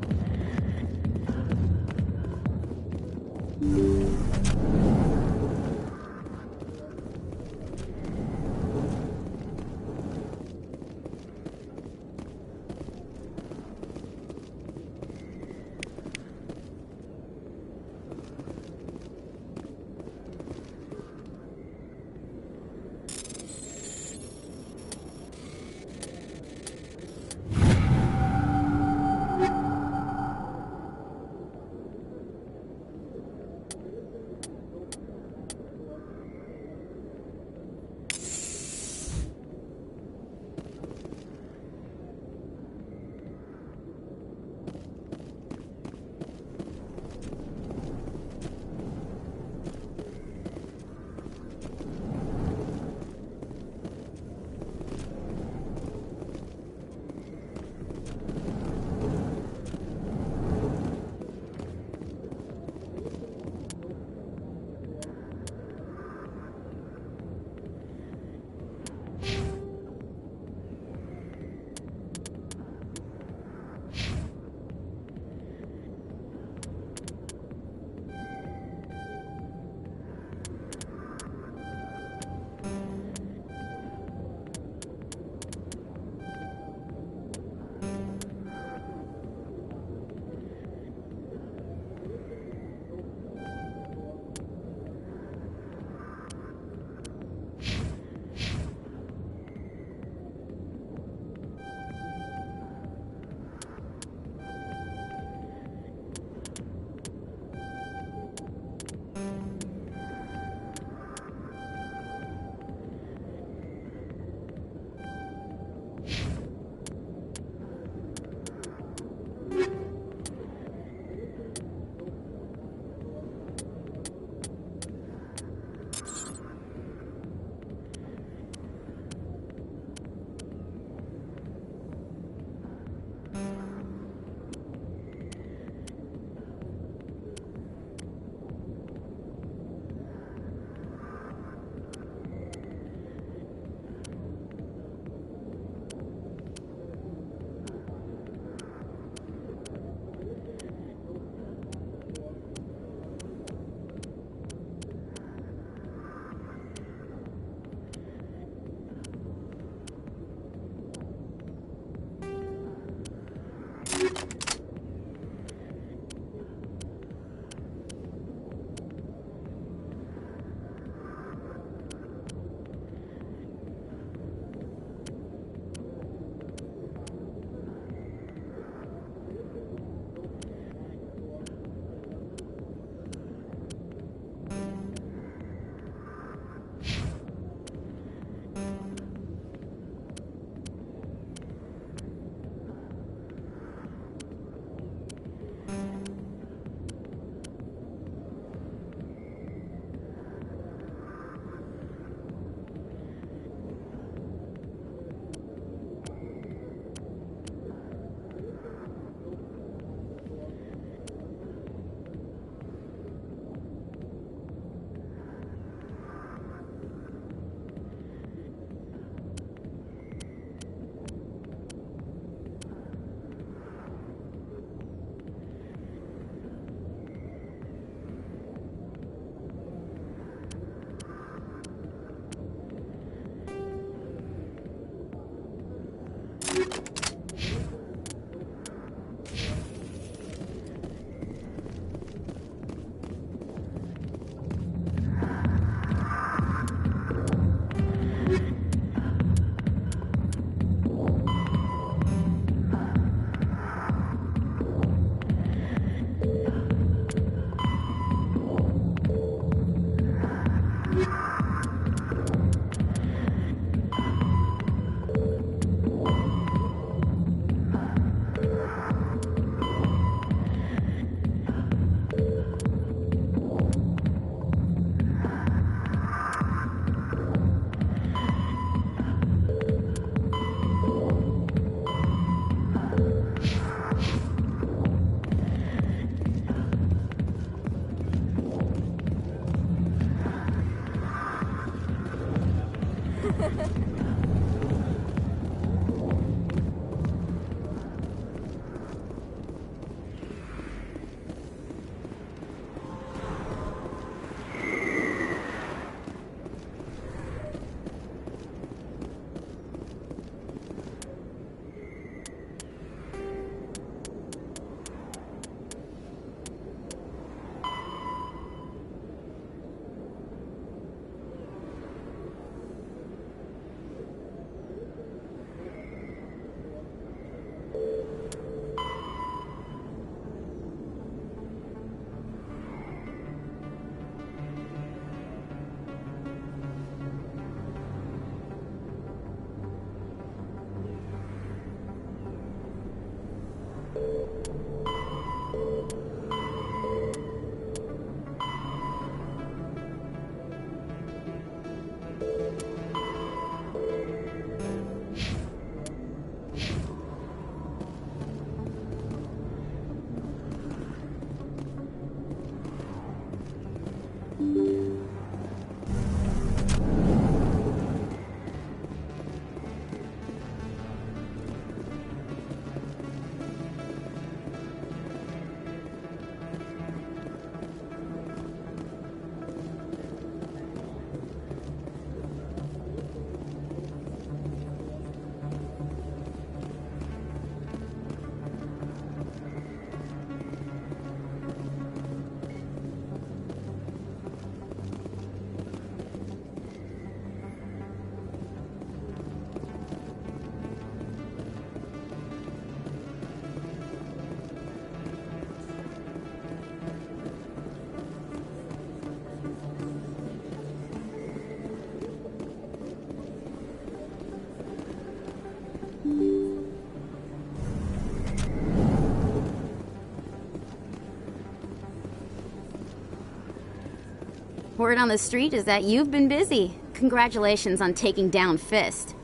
Word on the street is that you've been busy. Congratulations on taking down Fist.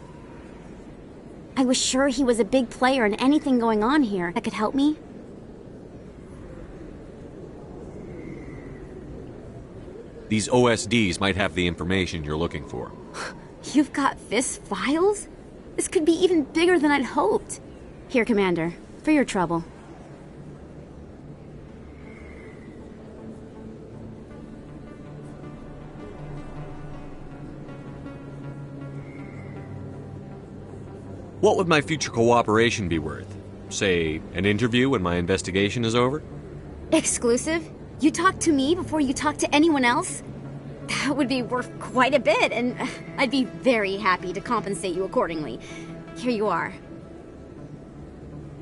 I was sure he was a big player in anything going on here that could help me. These OSDs might have the information you're looking for. You've got Fist's files? This could be even bigger than I'd hoped. Here, Commander, for your trouble. What would my future cooperation be worth? Say, an interview when my investigation is over? Exclusive? You talk to me before you talk to anyone else? That would be worth quite a bit, and I'd be very happy to compensate you accordingly. Here you are.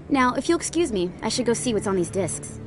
Now, if you'll excuse me, I should go see what's on these discs.